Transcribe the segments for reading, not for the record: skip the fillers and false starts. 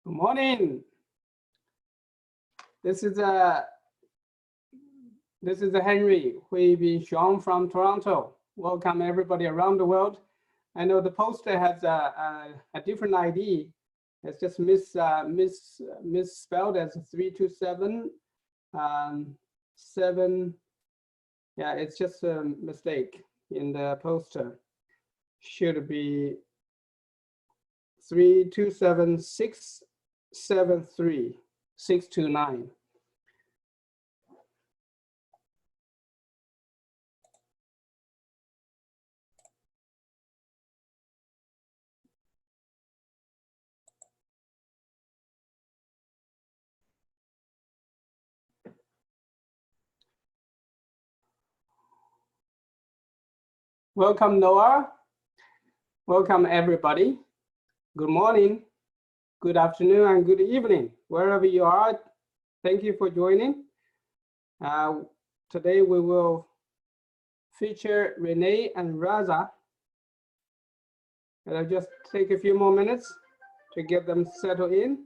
Good morning. This is Henry Hui Bin Xiong from Toronto. Welcome everybody around the world. I know the poster has a different ID. It's just misspelled as 327 7. Yeah, it's just a mistake in the poster. Should be 327 673 629. Welcome, Noah. Welcome, everybody. Good morning, good afternoon, and good evening, wherever you are. Thank you for joining. Today we will feature Renee and Raza. And I'll just take a few more minutes to get them settled in.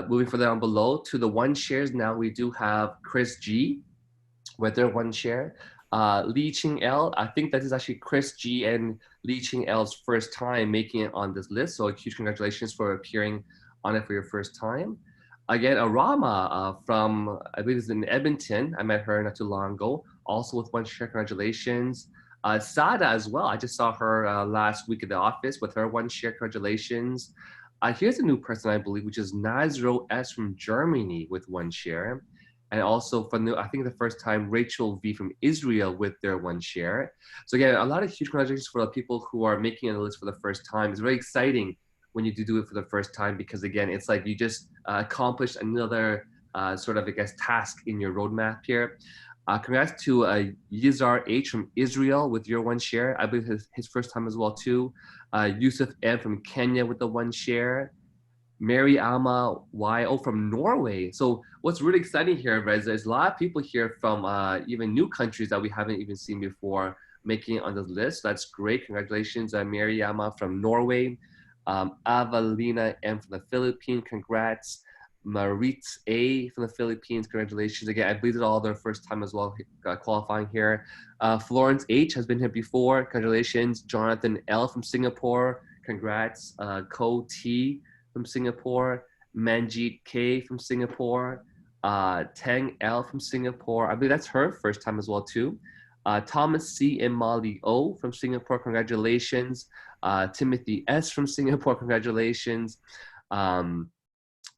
Moving further down below to the one shares, now we do have Chris G with their one share. Lee Ching L, I think that is actually Chris G and Lee Ching L's first time making it on this list. So huge congratulations for appearing on it for your first time. Again, Arama from, I believe it's in Edmonton. I met her not too long ago, also with one share, congratulations. Sada as well, I just saw her last week at the office with her one share, congratulations. Here's a new person, I believe, which is Nazro S from Germany with one share. And also from the, I think the first time, Rachel V from Israel with their one share. So again, a lot of huge congratulations for the people who are making the list for the first time. It's very exciting when you do it for the first time, because again, it's like you just accomplished another sort of, I guess, task in your roadmap here. Congrats to Yizar H from Israel with your one share. I believe his first time as well too. Yusuf M from Kenya with the one share. Mary Alma YO from Norway. So what's really exciting here, Reza, is a lot of people here from even new countries that we haven't even seen before making it on this list. So that's great. Congratulations, Mary Alma from Norway. Avalina M from the Philippines. Congrats. Maritz A from the Philippines, congratulations. Again, I believe it's all their first time as well qualifying here. Florence H has been here before, congratulations. Jonathan L from Singapore, congrats. Ko T from Singapore. Manjeet K from Singapore. Tang L from Singapore, I believe that's her first time as well too. Thomas C and Molly O from Singapore, congratulations. Timothy S from Singapore, congratulations.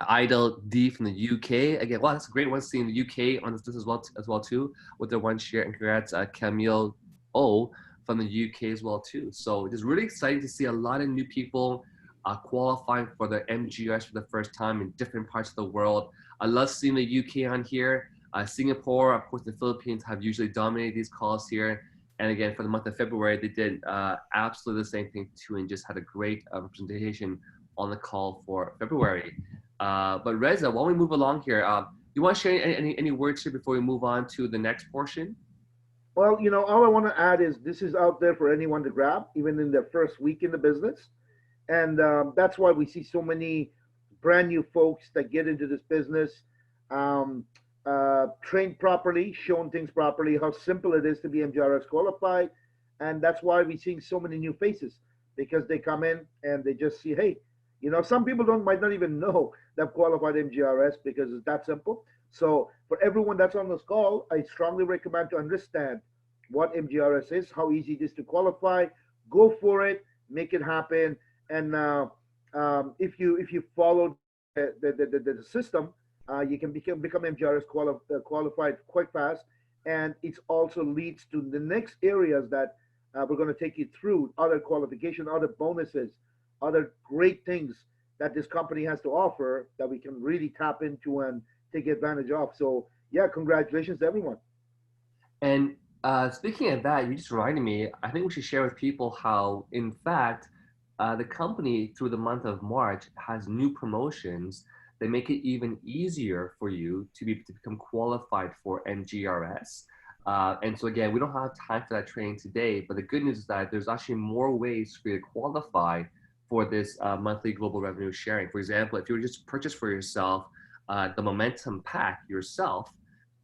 Idol D from the UK. Again, wow, that's a great one seeing the UK on this list as well too, with their one share. And congrats, Camille O from the UK as well too. So it is really exciting to see a lot of new people qualifying for the MGRS for the first time in different parts of the world. I love seeing the UK on here. Singapore, of course, the Philippines have usually dominated these calls here. And again, for the month of February, they did absolutely the same thing too, and just had a great representation on the call for February. But Reza, while we move along here, you want to share any words here before we move on to the next portion? Well, all I want to add is this is out there for anyone to grab, even in their first week in the business. And that's why we see so many brand new folks that get into this business, um, trained properly, shown things properly, how simple it is to be MGRS qualified. And that's why we're seeing so many new faces, because they come in and they just see, hey, some people don't might not even know they've qualified MGRS because it's that simple. So for everyone that's on this call, I strongly recommend to understand what MGRS is, how easy it is to qualify. Go for it, make it happen, and if you follow the system, you can become MGRS qualified quite fast, and it also leads to the next areas that we're going to take you through, other qualification, other bonuses, other great things that this company has to offer that we can really tap into and take advantage of. So yeah, congratulations to everyone. And speaking of that, you just reminded me, I think we should share with people how, in fact, the company through the month of March has new promotions they make it even easier for you to become qualified for MGRS. And so again, we don't have time for that training today, but the good news is that there's actually more ways for you to qualify for this monthly global revenue sharing. For example, if you were just purchase for yourself the momentum pack yourself,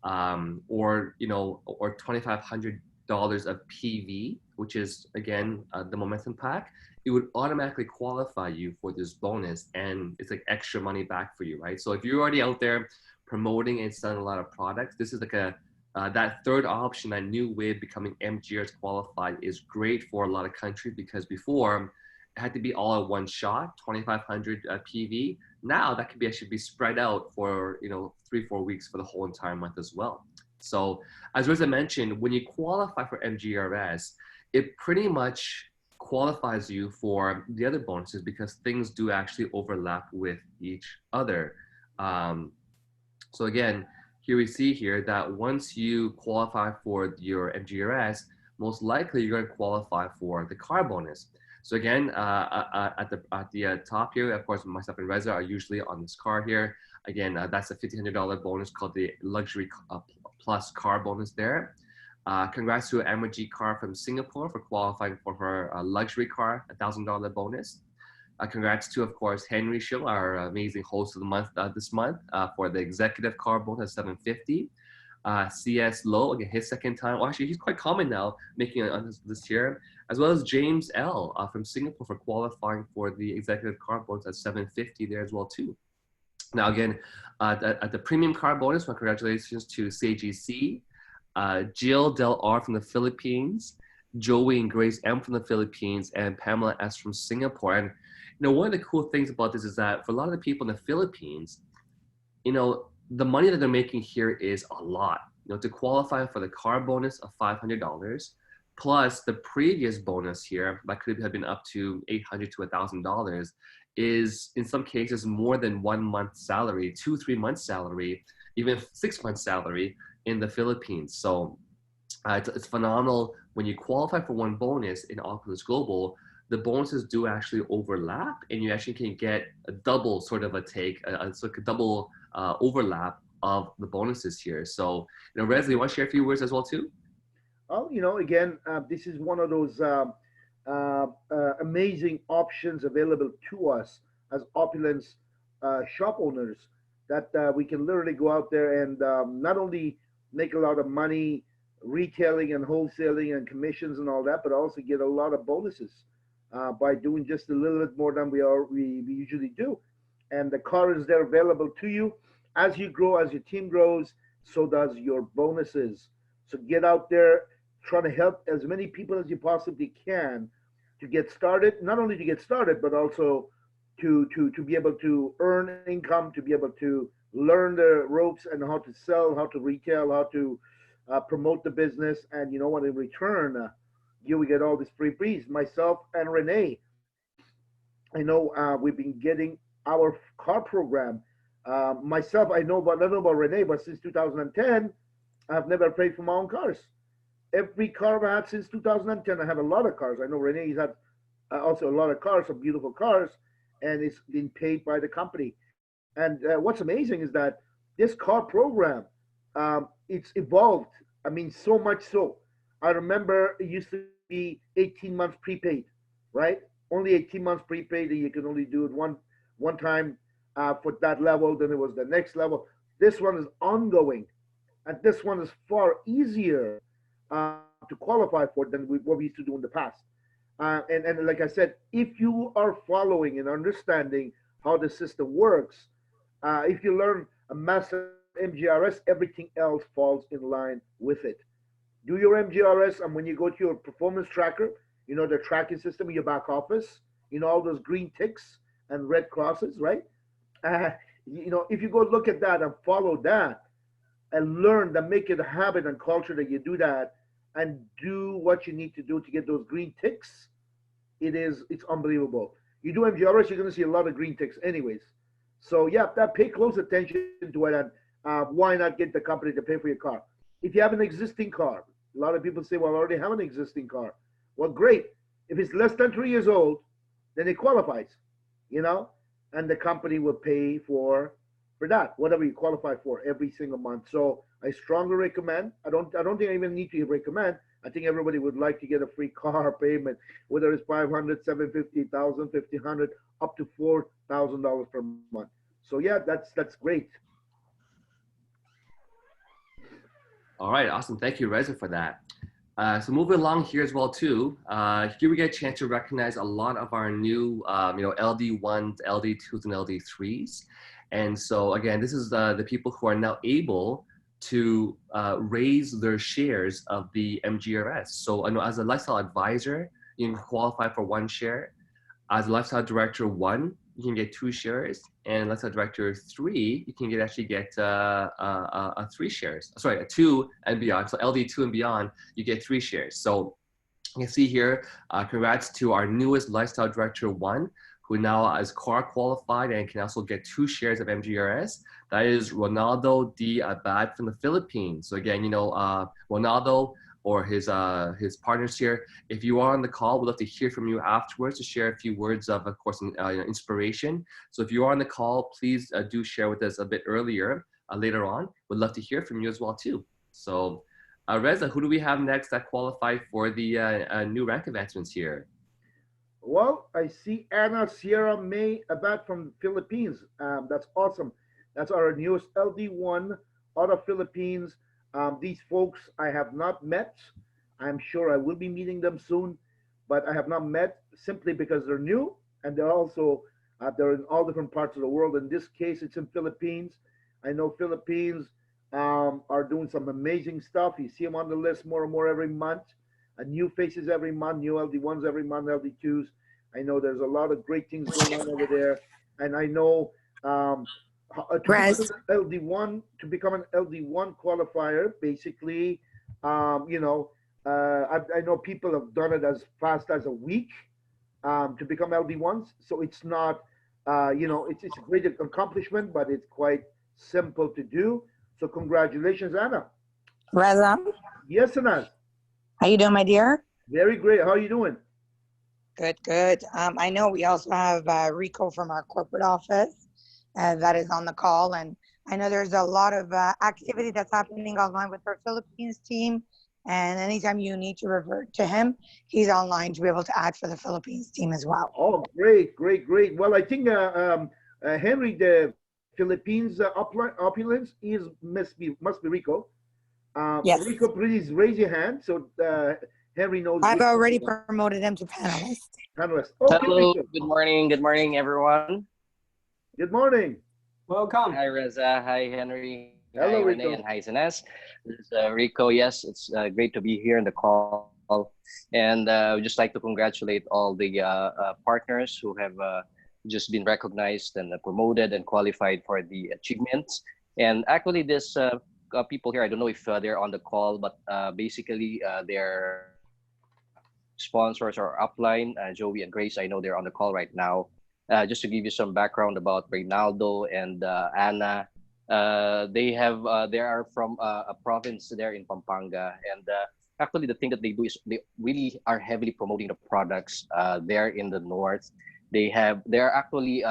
or or $2,500 of PV, which is again the momentum pack, it would automatically qualify you for this bonus, and it's like extra money back for you, right? So if you're already out there promoting and selling a lot of products, this is like a that third option, that new way of becoming MGRS qualified, is great for a lot of countries, because before it had to be all at one shot, 2,500 PV. Now that could be actually be spread out for 3-4 weeks for the whole entire month as well. So as Riza mentioned, when you qualify for MGRS, it pretty much qualifies you for the other bonuses, because things do actually overlap with each other. So again, here we see here that once you qualify for your MGRS, most likely you're going to qualify for the car bonus. So again, at the top here, of course, myself and Reza are usually on this car here. Again, that's a $1,500 bonus called the Luxury Plus Car bonus there. Congrats to Amarji Car from Singapore for qualifying for her luxury car, $1,000 bonus. Congrats to, of course, Henry Show, our amazing host of the month this month, for the executive car bonus, $750. CS Low, again, his second time. Well, actually, he's quite common now, making it on this year, as well as James L from Singapore for qualifying for the executive car bonus at $750 there as well too. Now again, at the premium car bonus, well, congratulations to CAGC, Jill Del R from the Philippines, Joey and Grace M from the Philippines, and Pamela S from Singapore. And one of the cool things about this is that for a lot of the people in the Philippines, the money that they're making here is a lot. To qualify for the car bonus of $500, plus the previous bonus here that could have been up to $800 to $1,000, is in some cases more than 1 month's salary, 2-3 months salary, even 6 months salary in the Philippines. So it's phenomenal. When you qualify for one bonus in Opulence Global, the bonuses do actually overlap, and you actually can get a double sort of a take. It's like a double overlap of the bonuses here. So, Reza, you want to share a few words as well too? Oh, again, this is one of those amazing options available to us as Opulence shop owners, that we can literally go out there and not only make a lot of money retailing and wholesaling and commissions and all that, but also get a lot of bonuses by doing just a little bit more than we usually do. And the car is there available to you. As you grow, as your team grows, so does your bonuses. So get out there, try to help as many people as you possibly can to get started, not only to get started, but also to be able to earn income, to be able to learn the ropes and how to sell, how to retail, how to promote the business. And you know what, in return, you will get all these free freebies. Myself and Renee, I know we've been getting our car program. Myself, I don't know about Renee, but since 2010, I've never paid for my own cars. Every car I've had since 2010, I have a lot of cars. I know Renee's had also a lot of cars, some beautiful cars, and it's been paid by the company. And what's amazing is that this car program, it's evolved. I mean, so much so. I remember it used to be 18 months prepaid, right? Only 18 months prepaid, and you can only do it one time for that level. Then it was the next level. This one is ongoing, and this one is far easier to qualify for than what we used to do in the past. And like I said, if you are following and understanding how the system works, if you learn a massive MGRS, everything else falls in line with it. Do your MGRS, and when you go to your performance tracker, the tracking system in your back office, all those green ticks and red crosses, right? If you go look at that and follow that and learn that, make it a habit and culture that you do that and do what you need to do to get those green ticks, it's unbelievable. You do MGRS, you're going to see a lot of green ticks anyways. So yeah, pay close attention to it, and why not get the company to pay for your car? If you have an existing car, a lot of people say, well, I already have an existing car. Well, great. If it's less than 3 years old, then it qualifies, and the company will pay for for that, whatever you qualify for every single month. So I strongly recommend. I don't think I even need to recommend. I think everybody would like to get a free car payment, whether it's 500, 750, 1,000, 1,500, up to $4,000 per month. So yeah, that's great. All right, awesome. Thank you, Reza, for that. So moving along here as well too, here we get a chance to recognize a lot of our new, LD1s, LD2s, and LD3s. And so again, this is the people who are now able to raise their shares of the MGRS. So as a lifestyle advisor, you can qualify for 1 share. As a lifestyle director 1, you can get 2 shares, and lifestyle director 3, you can actually get 3 shares. Sorry, a 2 and beyond. So LD2 and beyond, you get 3 shares. So you can see here, congrats to our newest lifestyle director 1, who now is car qualified and can also get 2 shares of MGRS. That is Ronaldo D. Abad from the Philippines. So again, Ronaldo or his partners here, if you are on the call, we'd love to hear from you afterwards to share a few words of course, inspiration. So if you are on the call, please do share with us a bit earlier, later on. We'd love to hear from you as well too. So Reza, who do we have next that qualified for the new rank advancements here? Well, I see Anna Sierra May Abad from the Philippines. That's awesome. That's our newest LD1 out of Philippines. These folks I have not met. I'm sure I will be meeting them soon, but I have not met simply because they're new and they're also they're in all different parts of the world. In this case, it's in Philippines. I know Philippines are doing some amazing stuff. You see them on the list more and more every month. New faces every month, new LD1s every month, LD2s. I know there's a lot of great things going on over there, and I know to become an LD1 qualifier, basically, I know people have done it as fast as a week to become LD1s. So it's not, it's a great accomplishment, but it's quite simple to do. So congratulations, Anna. Reza, Yes, Anna. how you doing, my dear? Very great. How are you doing? Good, good. I know we also have Rico from our corporate office that is on the call, and I know there's a lot of activity that's happening online with our Philippines team. And anytime you need to revert to him, he's online to be able to add for the Philippines team as well. Oh, great, great, great. Well, I think Henry, the Philippines opulence must be Rico. Yes. Rico, please raise your hand so Henry knows. I've already promoted him to panelist. Panelist. Okay, Hello, Rico. good morning, everyone. Good morning. Welcome. Hi, Reza. Hi, Henry. Hello, hi, Rico. Renee, and hi, Sines. This is Rico. Yes, it's great to be here in the call. And we'd just like to congratulate all the partners who have just been recognized and promoted and qualified for the achievements. And actually, this people here, I don't know if they're on the call, but basically their sponsors are upline, Joey and Grace. I know they're on the call right now. Just to give you some background about Reynaldo and Anna, they are from a province there in Pampanga, and actually the thing that they do is they really are heavily promoting the products there in the north. They're actually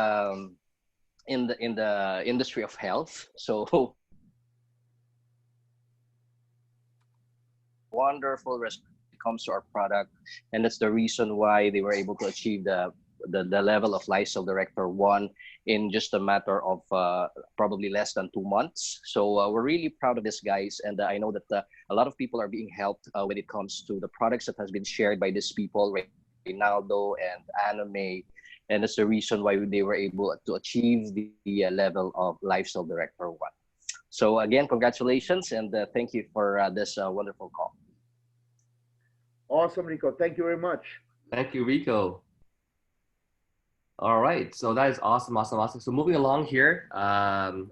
in the industry of health, so wonderful response when it comes to our product, and that's the reason why they were able to achieve the level of lifestyle director 1 in just a matter of probably less than 2 months. So we're really proud of this, guys, and I know that a lot of people are being helped when it comes to the products that has been shared by these people, Reynaldo and Anna May, and that's the reason why they were able to achieve the level of lifestyle director 1. So again, congratulations, and thank you for this wonderful call. Awesome, Rico. Thank you very much. Thank you, Rico. All right, so that is awesome. So moving along here,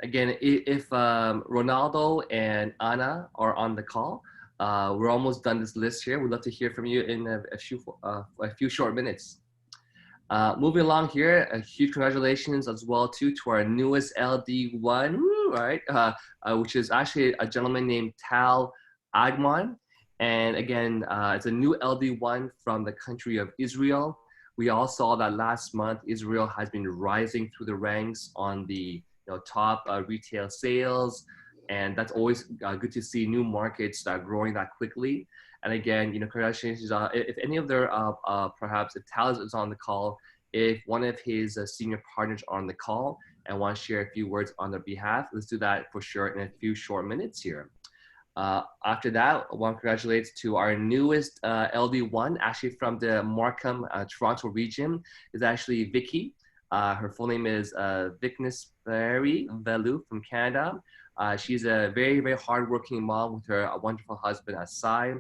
again, if Ronaldo and Anna are on the call, we're almost done this list here. We'd love to hear from you in a few short minutes. Moving along here, a huge congratulations as well too to our newest LD1, right? Which is actually a gentleman named Tal Agman. And again, it's a new LD1 from the country of Israel. We all saw that last month, Israel has been rising through the ranks on the top retail sales. And that's always good to see new markets growing that quickly. And again, congratulations. If any of their perhaps if Talis is on the call, if one of his senior partners are on the call and want to share a few words on their behalf, let's do that for sure in a few short minutes here. After that, I want to congratulate to our newest LD1, actually from the Markham, Toronto region, is actually Vicky. Her full name is Viknesberry Velu from Canada. She's a very, very hardworking mom with her wonderful husband, Asai.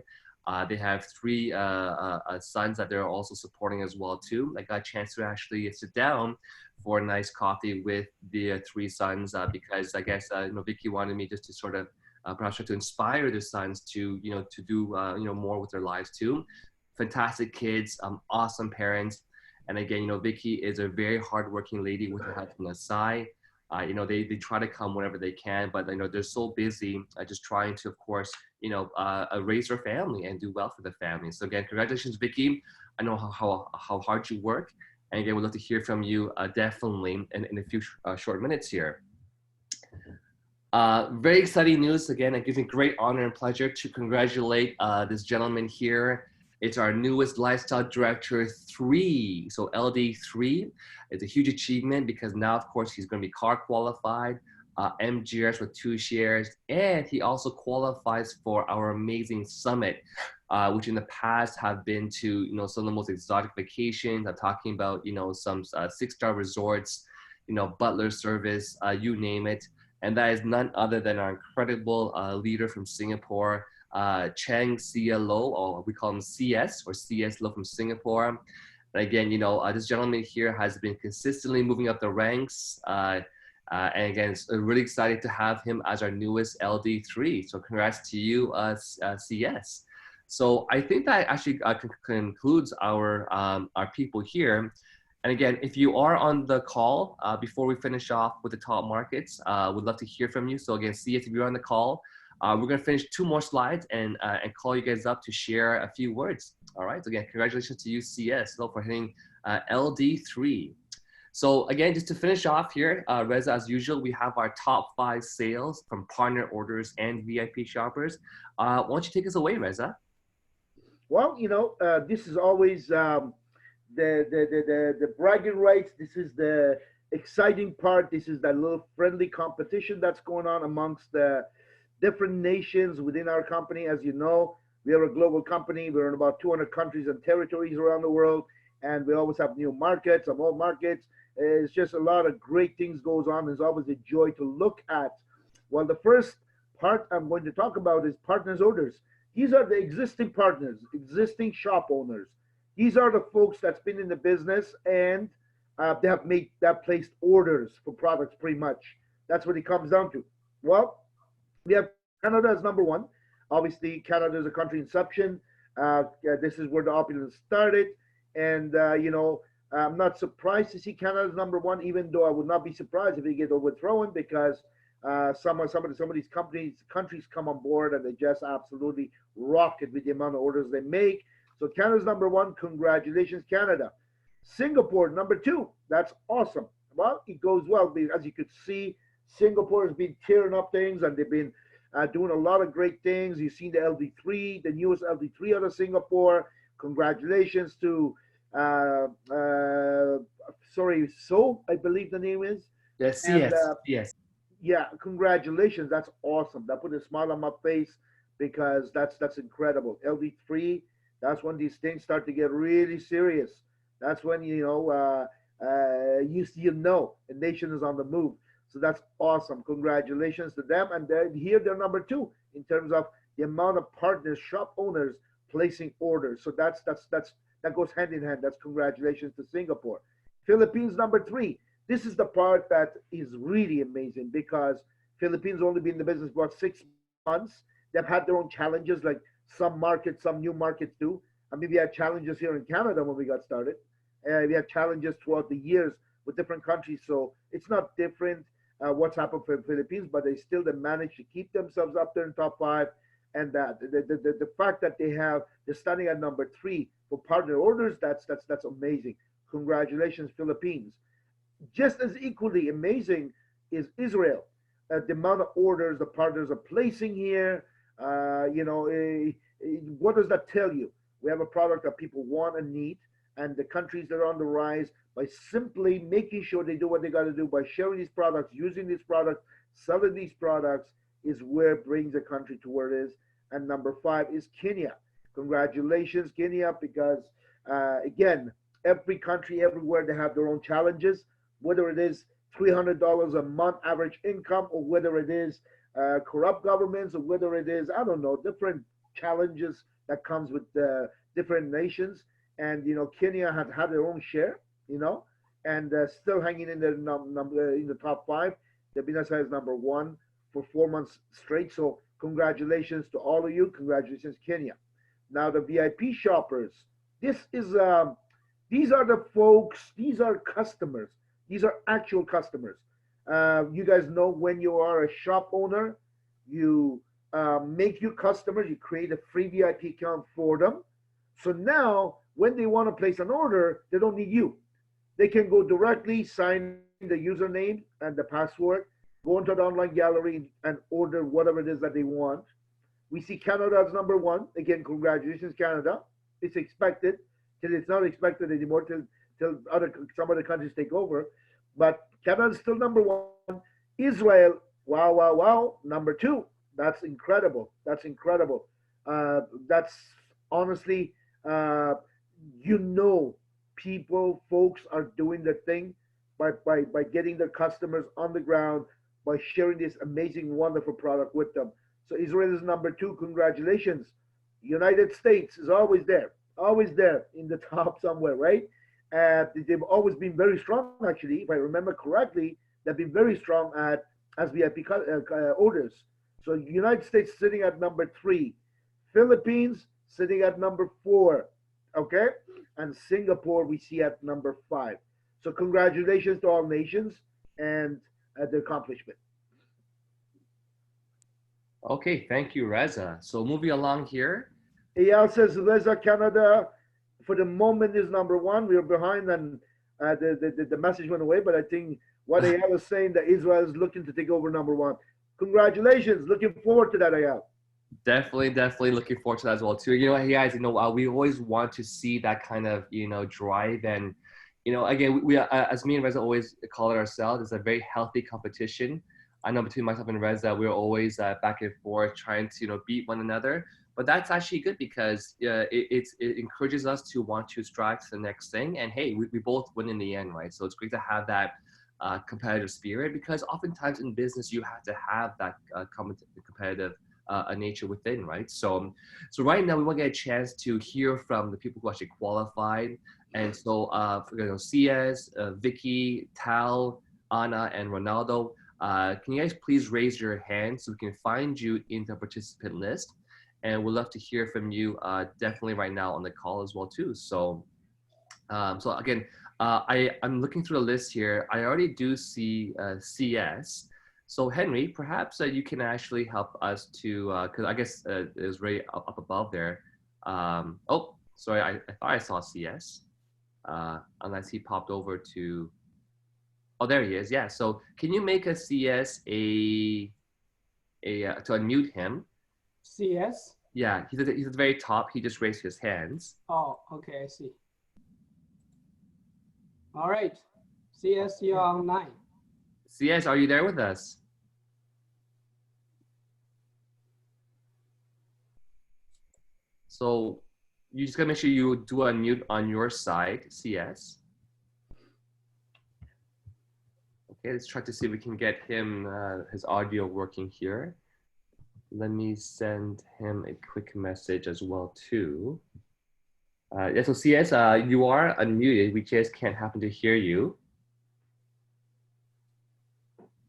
They have 3 sons that they're also supporting as well too. I got a chance to actually sit down for a nice coffee with the 3 sons because I guess Vicky wanted me just to sort of perhaps try to inspire their sons to to do more with their lives too. Fantastic kids, awesome parents, and again Vicky is a very hardworking lady with her husband Asai. They try to come whenever they can, but they're so busy just trying to, of course, raise their family and do well for the family. So again, congratulations, Vicky. I know how hard you work, and again, we'd love to hear from you definitely in a few short minutes here. Very exciting news. Again, it gives me great honor and pleasure to congratulate this gentleman here. It's our newest Lifestyle Director 3. So LD3 is a huge achievement because now, of course, he's going to be car qualified, MGRs with 2 shares, and he also qualifies for our amazing summit, which in the past have been to some of the most exotic vacations. I'm talking about some 6-star resorts, butler service, you name it. And that is none other than our incredible leader from Singapore, Cheng Sia Lo, or we call him CS, or CS Lo from Singapore. And again, this gentleman here has been consistently moving up the ranks. And again, it's really excited to have him as our newest LD3. So congrats to you, CS. So I think that actually concludes our people here. And again, if you are on the call, before we finish off with the top markets, we'd love to hear from you. So again, CS, if you're on the call, we're going to finish 2 more slides and call you guys up to share a few words. All right. So again, congratulations to you, CS, for hitting LD3. So again, just to finish off here, Reza, as usual, we have our top 5 sales from partner orders and VIP shoppers. Why don't you take us away, Reza? Well, this is always the bragging rights. This is the exciting part. This is that little friendly competition that's going on amongst the different nations within our company. As you know, we are a global company. We're in about 200 countries and territories around the world, and we always have new markets, some old markets. It's just a lot of great things goes on. It's always a joy to look at. Well, the first part I'm going to talk about is partners orders. These are the existing partners, existing shop owners. These are the folks that's been in the business and they have placed orders for products pretty much. That's what it comes down to. Well, we have Canada as number 1. Obviously, Canada is a country inception. This is where the Opulence started. And, I'm not surprised to see Canada as number 1, even though I would not be surprised if they get overthrown because some of these countries come on board and they just absolutely rocket with the amount of orders they make. So Canada's number 1. Congratulations, Canada. Singapore, number 2. That's awesome. Well, it goes well. As you could see, Singapore has been tearing up things and they've been doing a lot of great things. You've seen the LD3, the newest LD3 out of Singapore. Congratulations to, So, I believe the name is. Yes, yes. Yeah, congratulations. That's awesome. That put a smile on my face because that's incredible. LD3, that's when these things start to get really serious. That's when a nation is on the move. So that's awesome. Congratulations to them. And they're number 2 in terms of the amount of partners, shop owners placing orders. So that goes hand in hand. That's congratulations to Singapore. Philippines, number 3. This is the part that is really amazing because Philippines only been in the business about 6 months. They've had their own challenges, like some new markets do. I mean, we had challenges here in Canada when we got started. We had challenges throughout the years with different countries. So it's not different what's happened for the Philippines, but they managed to keep themselves up there in top 5. And that the fact that they're standing at number 3 for partner orders, that's amazing. Congratulations, Philippines. Just as equally amazing is Israel. The amount of orders the partners are placing here, what does that tell you? We have a product that people want and need, and the countries that are on the rise, by simply making sure they do what they got to do by sharing these products, using these products, selling these products, is where it brings the country to where it is. And number 5 is Kenya. Congratulations, Kenya, because again, every country, everywhere, they have their own challenges, whether it is $300 a month average income, or whether it is corrupt governments, or whether it is, I don't know, different challenges that comes with different nations. And Kenya had had their own share, and still hanging in the number in the top 5. The Binasa is number 1 for 4 months straight. So congratulations to all of you. Congratulations, Kenya. Now the VIP shoppers. This is these are the folks. These are customers. These are actual customers. You guys know, when you are a shop owner, you make your customers. You create a free VIP account for them. So now, when they want to place an order, they don't need you. They can go directly, sign the username and the password, go into the online gallery and order whatever it is that they want. We see Canada as number 1. Again, congratulations, Canada. It's expected till it's not expected anymore, till some other countries take over. But Canada is still number 1. Israel, wow, number 2. That's incredible. That's incredible. That's honestly, folks are doing the thing by getting their customers on the ground, by sharing this amazing, wonderful product with them. So Israel is number 2. Congratulations. United States is always there in the top somewhere, right? They've always been very strong, actually. If I remember correctly, they've been very strong as VIP orders. So United States sitting at number 3. Philippines sitting at number 4. Okay? And Singapore we see at number 5. So congratulations to all nations and the accomplishment. Okay, thank you, Reza. So moving along here. Eyal says Reza, Canada, for the moment is number 1. We are behind, and the message went away. But I think what Eyal is saying, that Israel is looking to take over number 1. Congratulations. Looking forward to that, Eyal. Definitely looking forward to that as well too. Guys, we always want to see that kind of, drive. And, again, we as me and Reza always call it ourselves, it's a very healthy competition. I know between myself and Reza, we're always back and forth trying to, beat one another. But that's actually good, because it encourages us to want to strive to the next thing. And hey, we both win in the end, right? So it's great to have that competitive spirit, because oftentimes in business, you have to have that competitive nature within, right? So right now we want to get a chance to hear from the people who actually qualified. And so CS, Vicky, Tal, Anna, and Ronaldo, can you guys please raise your hand so we can find you in the participant list? And we'd love to hear from you definitely right now on the call as well too. So again, I'm looking through the list here. I already do see CS. So Henry, perhaps you can actually help us to, because I guess it was right up above there. Oh, sorry, I thought I saw CS, unless he popped over to, oh, there he is. Yeah, so can you make a CS to unmute him? CS? Yeah, he's at the very top. He just raised his hands. Oh, okay, I see. All right, CS, you're online. CS, are you there with us? So you just gotta make sure you do unmute on your side, CS. Okay, let's try to see if we can get him his audio working here. Let me send him a quick message as well too. Yeah, so CS, you are unmuted. We just can't happen to hear you.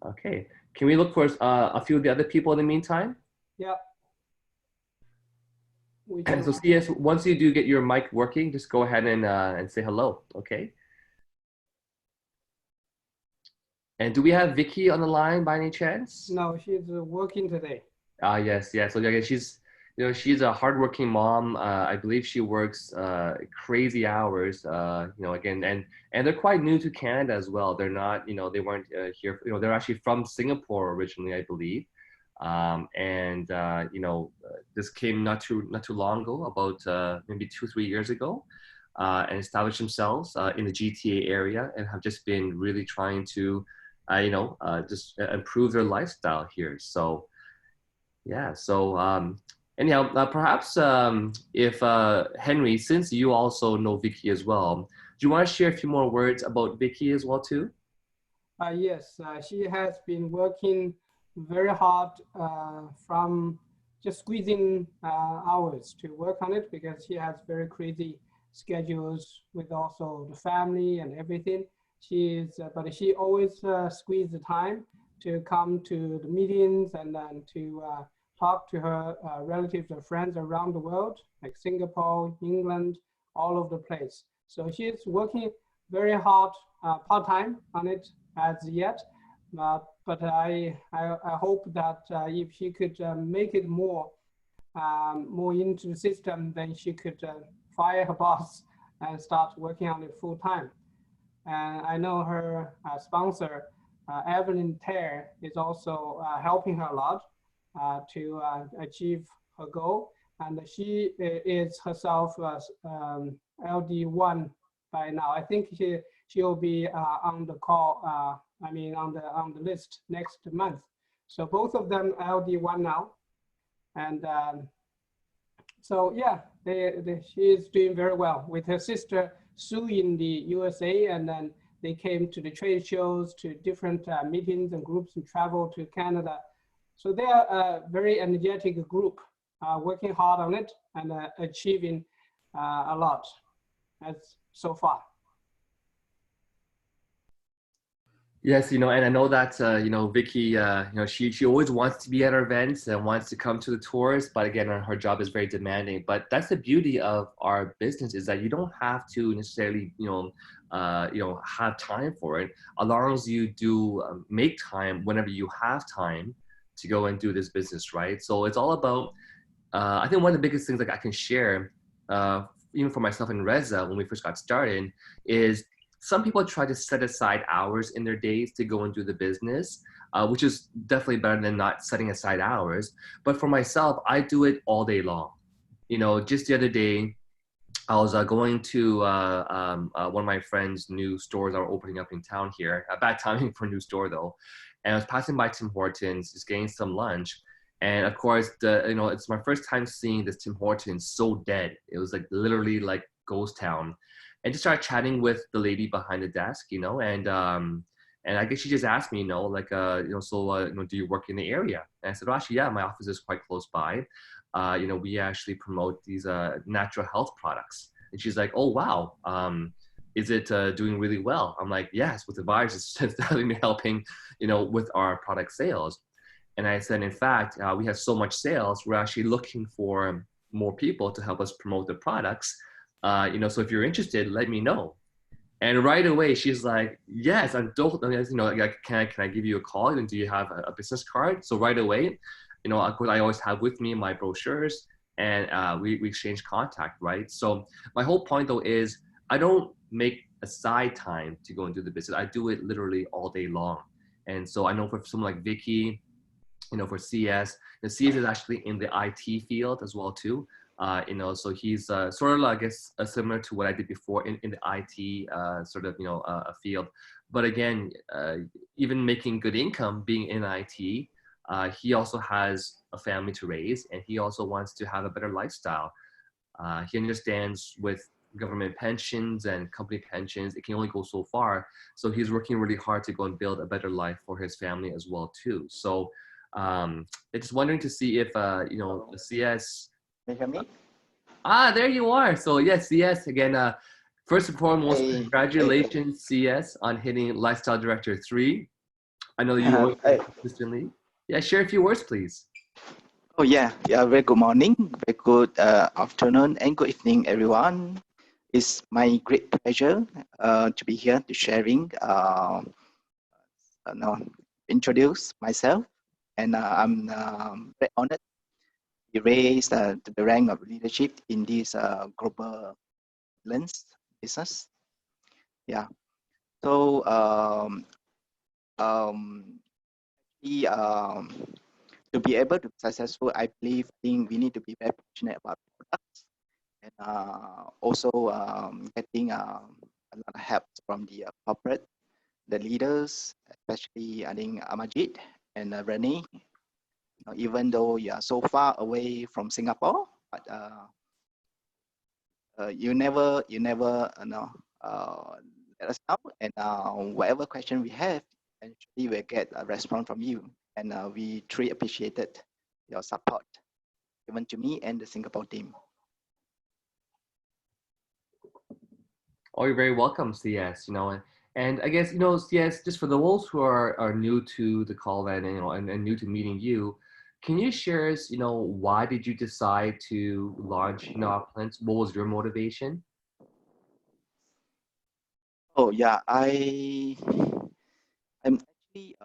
Okay, can we look for a few of the other people in the meantime? Yeah. So CS, once you do get your mic working, just go ahead and say hello, okay? And do we have Vicky on the line by any chance? No, she's working today. Yes. So again, she's You know, she's a hardworking mom. I believe she works crazy hours. You know, again, and they're quite new to Canada as well. They're not, you know, they weren't here. You know, they're actually from Singapore originally, I believe. You know, this came not too long ago, about maybe 2-3 years ago, and established themselves in the GTA area and have just been really trying to, you know, just improve their lifestyle here. So yeah. So anyhow, perhaps if Henry, since you also know Vicky as well, do you want to share a few more words about Vicky as well too? Yes, she has been working very hard from just squeezing hours to work on it because she has very crazy schedules with also the family and everything. But she always squeezes the time to come to the meetings and then to talk to her relatives or friends around the world, like Singapore, England, all over the place. So she's working very hard part-time on it as yet, but I hope that if she could make it more into the system, then she could fire her boss and start working on it full time. And I know her sponsor, Evelyn Ter, is also helping her a lot to achieve her goal. And she is herself LD1 by now. I think she'll be on the call. I mean, on the list next month. So both of them are LD1 now, and so yeah, she is doing very well with her sister Sue in the USA, and then they came to the trade shows, to different meetings and groups, and travel to Canada. So they are a very energetic group, working hard on it and achieving a lot as so far. Yes, you know, and I know that you know, Vicky, you know, she always wants to be at our events and wants to come to the tours, but again, her job is very demanding. But that's the beauty of our business, is that you don't have to necessarily, you know, have time for it, as long as you do make time whenever you have time to go and do this business, right? So it's all about. I think one of the biggest things like I can share, even for myself and Reza when we first got started, is some people try to set aside hours in their days to go and do the business, which is definitely better than not setting aside hours. But for myself, I do it all day long. You know, just the other day, I was going to one of my friend's new stores that are opening up in town here. Bad timing for a new store though. And I was passing by Tim Hortons, just getting some lunch. And of course, you know, it's my first time seeing this Tim Hortons so dead. It was like literally like ghost town. And just started chatting with the lady behind the desk, you know, and I guess she just asked me, you know, like, you know, so, you know, do you work in the area? And I said, well, actually, yeah, my office is quite close by. You know, we actually promote these natural health products. And she's like, oh, wow. Is it doing really well? I'm like, yes, with the virus, it's definitely helping, you know, with our product sales. And I said, in fact, we have so much sales, we're actually looking for more people to help us promote the products. You know, so if you're interested, let me know. And right away, she's like, yes, I'm don't, you know, like, can I give you a call? And do you have a business card? So right away, you know, of course, I always have with me my brochures, and we exchange contact, right? So my whole point though is I don't make aside time to go and do the business. I do it literally all day long. And so I know for someone like Vicky, you know, for CS, and CS is actually in the IT field as well too. You know, so he's sort of, I guess, similar to what I did before in the IT sort of, you know, field. But again, even making good income being in IT, he also has a family to raise, and he also wants to have a better lifestyle. He understands with government pensions and company pensions, it can only go so far. So he's working really hard to go and build a better life for his family as well too. So I'm just wondering to see if, you know, CS. Can you hear me? There you are. So yes, CS again. First and foremost, Hey, congratulations, CS, on hitting Lifestyle Director 3. I know you always hey. consistently. Yeah, share a few words, please. Oh yeah, very good morning, very good afternoon, and good evening, everyone. It's my great pleasure to be here to sharing, no, introduce myself, and I'm very honored we raised to the rank of leadership in this global lens business. Yeah. So we, to be able to be successful, I think we need to be very passionate about products, and also getting a lot of help from the corporate, the leaders, especially I think Amajit and Renee. Even though you are so far away from Singapore, but you never let us know, and whatever question we have, eventually we'll get a response from you, and we truly appreciated your support given to me and the Singapore team. Oh, you're very welcome, CS. And I guess CS, just for those who are new to the call and new to meeting you, can you share us, why did you decide to launch Opulence? What was your motivation? Oh yeah, I'm actually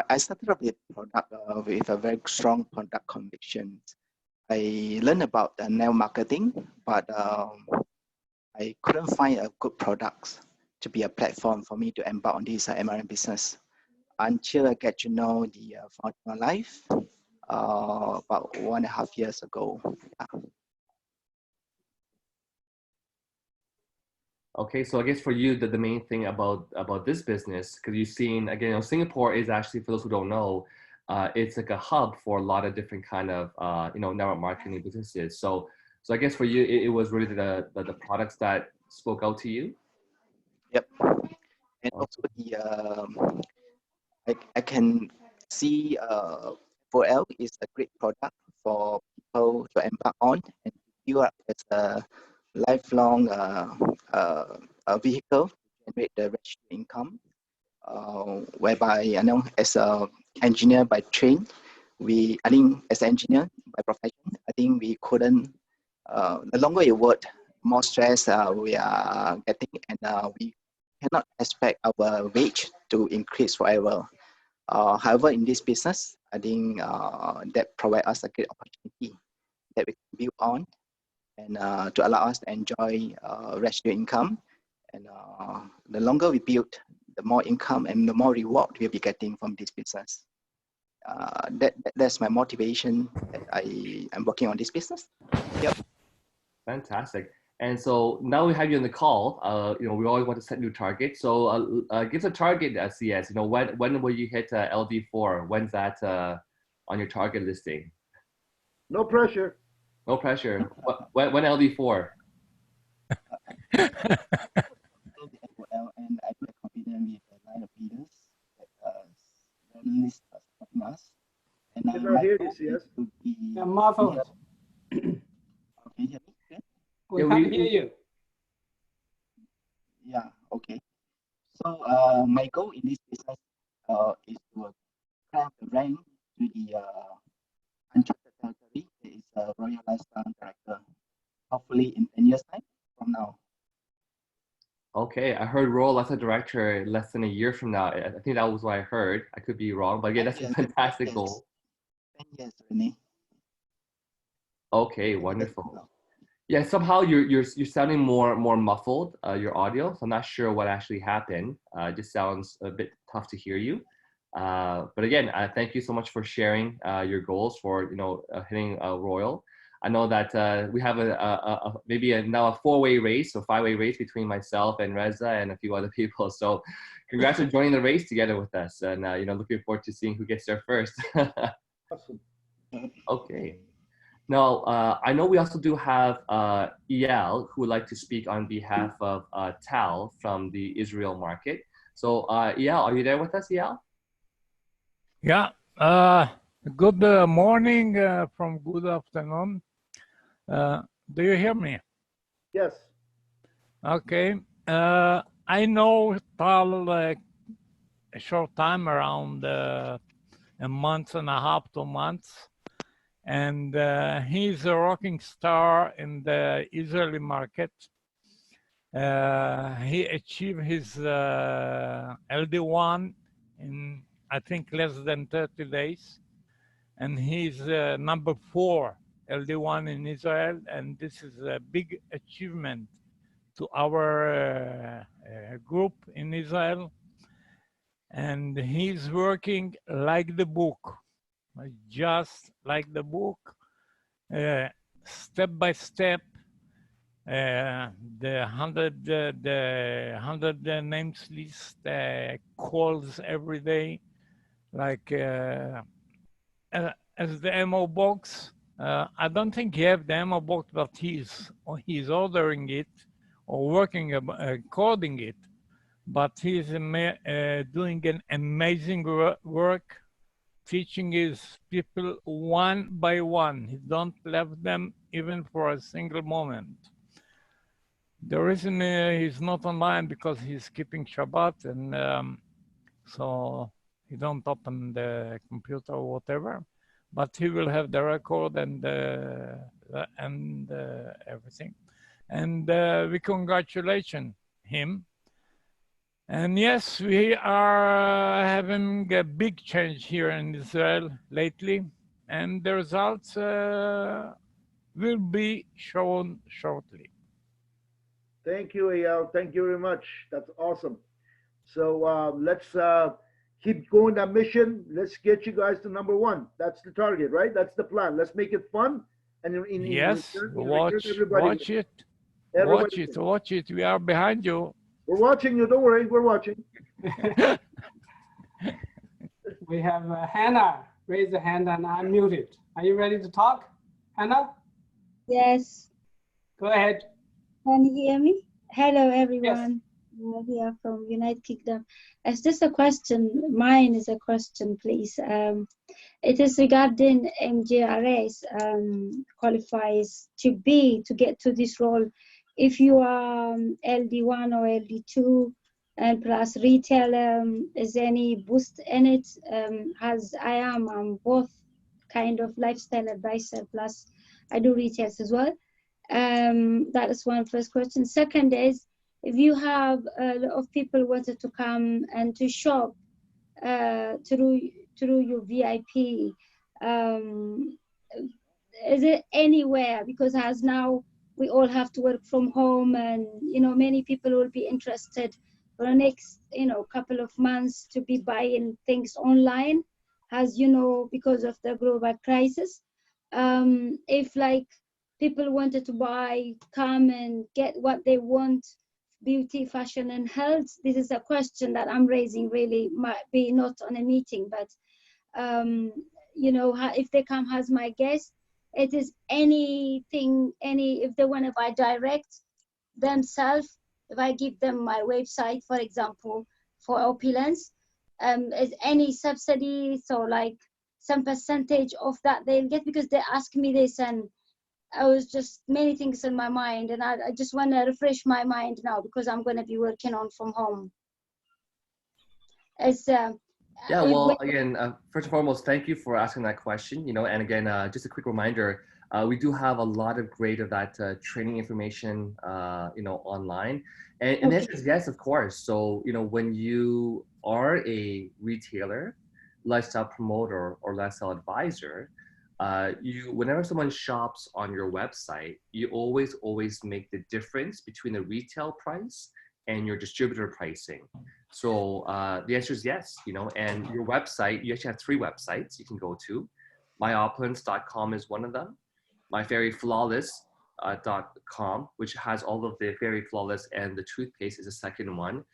I started off with product with a very strong product conviction. I learned about nail marketing, but I couldn't find a good products to be a platform for me to embark on this MRM business until I get to know the Fatima Life about 1.5 years ago. Yeah. Okay, so I guess for you, the main thing about this business, because you've seen, again, Singapore is actually, for those who don't know, it's like a hub for a lot of different kind of, network marketing businesses. So I guess for you, it was really the products that spoke out to you? Yep. And also I can see 4L is a great product for people to embark on and build up as a lifelong vehicle to generate the registered income. Whereby I know as an engineer by train, I think as an engineer by profession, I think we couldn't. The longer you work, more stress we are getting, and we cannot expect our wage to increase forever. However, in this business, I think that provides us a great opportunity that we can build on, and to allow us to enjoy residual income. And the longer we build, the more income and the more reward we'll be getting from this business. That's my motivation that I am working on this business. Yep. Fantastic. And so now we have you on the call. We always want to set new targets. So give us a target at CS. When will you hit LD4? When's that on your target listing? No pressure. No pressure. When LD4? And I feel confident with the line of leaders that is supporting us. And Can I hear you, CS? You're muffled. Okay, hear me? Yeah? We can't hear you. Yeah, okay. So my goal in this business is to climb the rank to the uncharted territory. That is a Royal Lifestyle Director. Hopefully in 10 years' time from now. Okay, I heard Royal Lifestyle Director less than a year from now. I think that was what I heard. I could be wrong, but again, that's a fantastic goal. 10 years, Renee. Okay, wonderful. Yeah, somehow you're sounding more muffled, your audio. So I'm not sure what actually happened. It just sounds a bit tough to hear you. But again, thank you so much for sharing your goals for hitting Royal. I know that we have maybe now a 4-way race or 5-way race between myself and Reza and a few other people. So congrats on joining the race together with us, and looking forward to seeing who gets there first. Awesome. Okay. Now, I know we also do have EL who would like to speak on behalf of Tal from the Israel market. So EL, are you there with us, EL? Yeah. Good morning from good afternoon. Do you hear me? Yes. Okay. I know Tal a short time, around a month and a half, 2 months. And he's a rocking star in the Israeli market. He achieved his LD1 in I think, less than 30 days. And he's number 4 LD1 in Israel. And this is a big achievement to our group in Israel. And he's working like the book, just like the book, step by step. The 100 names list calls every day, like as the ammo box. I don't think he have the ammo box, but he's ordering it or working coding it. But he's doing an amazing work, teaching his people one by one. He don't leave them even for a single moment. The reason he's not online because he's keeping Shabbat, and so he don't open the computer or whatever. But he will have the record and everything, and we congratulate him. And yes, we are having a big change here in Israel lately, and the results will be shown shortly. Thank you, Eyal. Thank you very much. That's awesome. So let's keep going that mission. Let's get you guys to number 1. That's the target, right? That's the plan. Let's make it fun. And yes, watch it. We are behind you. We're watching you. Don't worry. We're watching. We have Hannah. Raise the hand and unmute it. Are you ready to talk, Hannah? Yes. Go ahead. Can you hear me? Hello, everyone. We're here from United Kingdom. It's just a question. Mine is a question, please. It is regarding MJRS qualifies to get to this role. If you are LD1 or LD2 and plus retail, is there any boost in it? As I'm both kind of lifestyle advisor, plus I do retails as well. That is one first question. Second is, if you have a lot of people wanted to come and to shop through your VIP, is it anywhere? Because as now we all have to work from home, and many people will be interested for the next couple of months to be buying things online, as because of the global crisis. If like people wanted to come and get what they want, beauty, fashion, and health. This is a question that I'm raising, really might be not on a meeting, but if they come as my guest, it is anything, if they want to buy direct themselves, if I give them my website, for example, for Opulence, is any subsidy, so like some percentage of that they'll get, because they ask me this, and I was just many things in my mind, and I just want to refresh my mind now because I'm going to be working on from home. It's yeah, well, again, first and foremost, thank you for asking that question. And again, just a quick reminder, we do have a lot of great of that training information, online. And the answer is yes, of course. So, when you are a retailer, lifestyle promoter, or lifestyle advisor, whenever someone shops on your website, you always make the difference between the retail price and your distributor pricing. So the answer is yes, and your website, you actually have 3 websites you can go to. myopulence.com is one of them. myfairlyflawless.com, which has all of the Fairy Flawless and the toothpaste, is the second one.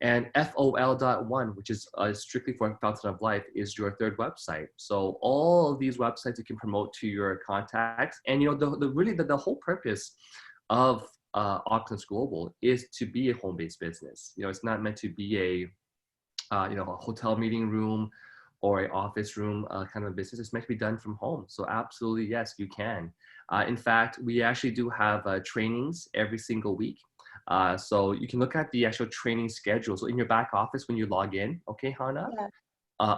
And FOL.one, which is strictly for Fountain of Life, is your 3rd website. So all of these websites you can promote to your contacts. And the whole purpose of Opulence Global is to be a home-based business. It's not meant to be a hotel meeting room or an office room kind of business. It's meant to be done from home. So absolutely, yes, you can. In fact, we actually do have trainings every single week. So you can look at the actual training schedule. So in your back office, when you log in, okay, Hannah,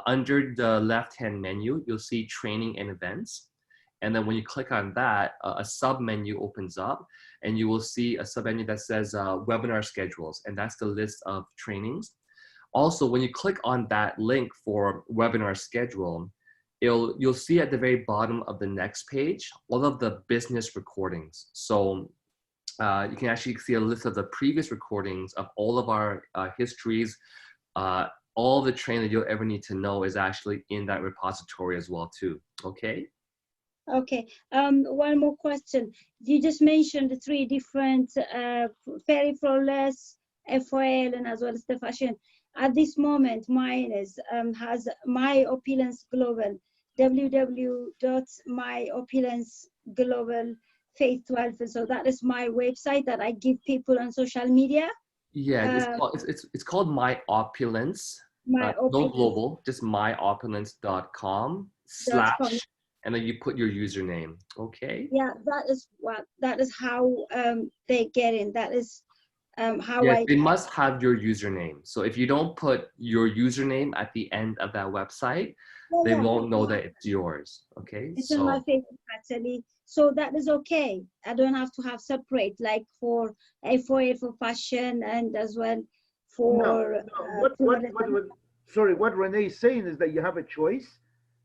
under the left-hand menu, you'll see training and events. And then when you click on that, a sub menu opens up, and you will see a sub menu that says webinar schedules. And that's the list of trainings. Also, when you click on that link for webinar schedule, you'll see at the very bottom of the next page all of the business recordings. So you can actually see a list of the previous recordings of all of our histories. All the training that you'll ever need to know is actually in that repository as well too. Okay. Okay. One more question. You just mentioned the three different Fairy Flawless, FOL, and as well as the fashion. At this moment, mine is has My Opulence Global, www.myopulenceglobal Faith 12. So that is my website that I give people on social media. Yeah, it's called My Opulence. My No Opulence. global, just myopulence.com/ and then you put your username. Okay. Yeah, that is how they get in. That is how Yes, they must have your username. So if you don't put your username at the end of that website, they won't know that it's yours. Okay. It's in my Facebook actually. So that is okay. I don't have to have separate, like for FOA for fashion and as well for what Renee is saying is that you have a choice.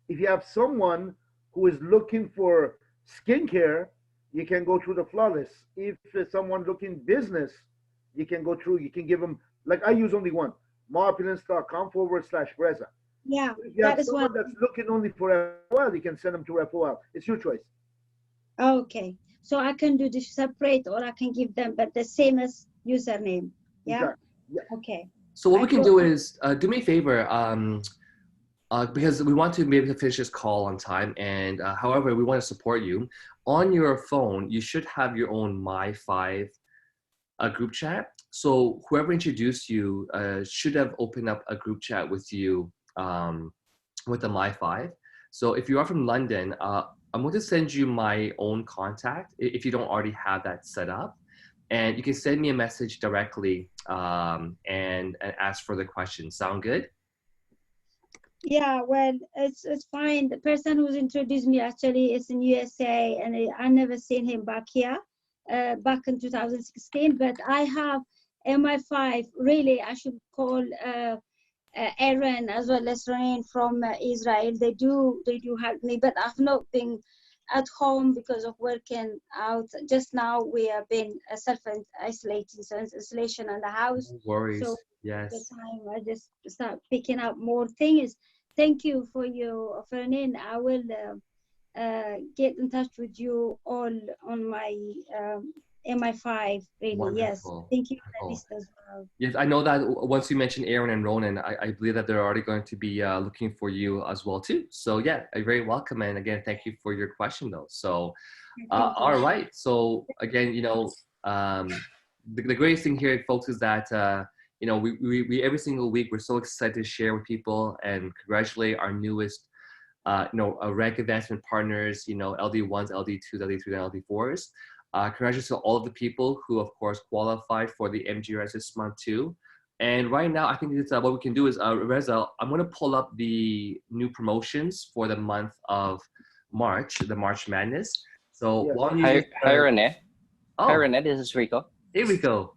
If you have someone who is looking for skincare, you can go through the Flawless. If someone looking business, you can go through, you can give them, like I use only one, myopulence.com/Breza. Yeah, if you have someone that's looking only for FOL, you can send them to FOL. It's your choice. Okay, so I can do this separate or I can give them, but the same as username. Yeah. Exactly. Yeah. Okay. So what we can do is do me a favor, because we want to be able to finish this call on time, and however, we want to support you. On your phone, you should have your own My5 group chat. So whoever introduced you should have opened up a group chat with you with the My5. So if you are from London, I'm going to send you my own contact if you don't already have that set up. And you can send me a message directly and ask further questions. Sound good? Yeah, well, it's fine. The person who's introduced me actually is in USA, and I never seen him back here, back in 2016. But I have MI5. Really, I should call Aaron as well as Rain from Israel. They do help me, but I've not been at home because of working out. Just now we have been self-isolating, so isolation in the house. No worries. So yes. the time I just start picking up more things. Thank you for your offering in. I will get in touch with you all on my MI5. Really, Wonderful. yes. Thank you for Wonderful. this as well. Yes, I know that once you mentioned Aaron and Ronan, I believe that they're already going to be looking for you as well too. So yeah, you're very welcome. And again, thank you for your question though. So all right. So again, the greatest thing here, folks, is that we every single week we're so excited to share with people and congratulate our newest rank advancement partners, LD1s, LD2s, LD3s, and LD4s. Congratulations to all of the people who, of course, qualified for the MGRS this month too. And right now, I think it's, what we can do is, Reza, I'm going to pull up the new promotions for the month of March, the March Madness. So, yes. Hi, Rene. Oh. Hi, Rene. This is Rico. Here we go.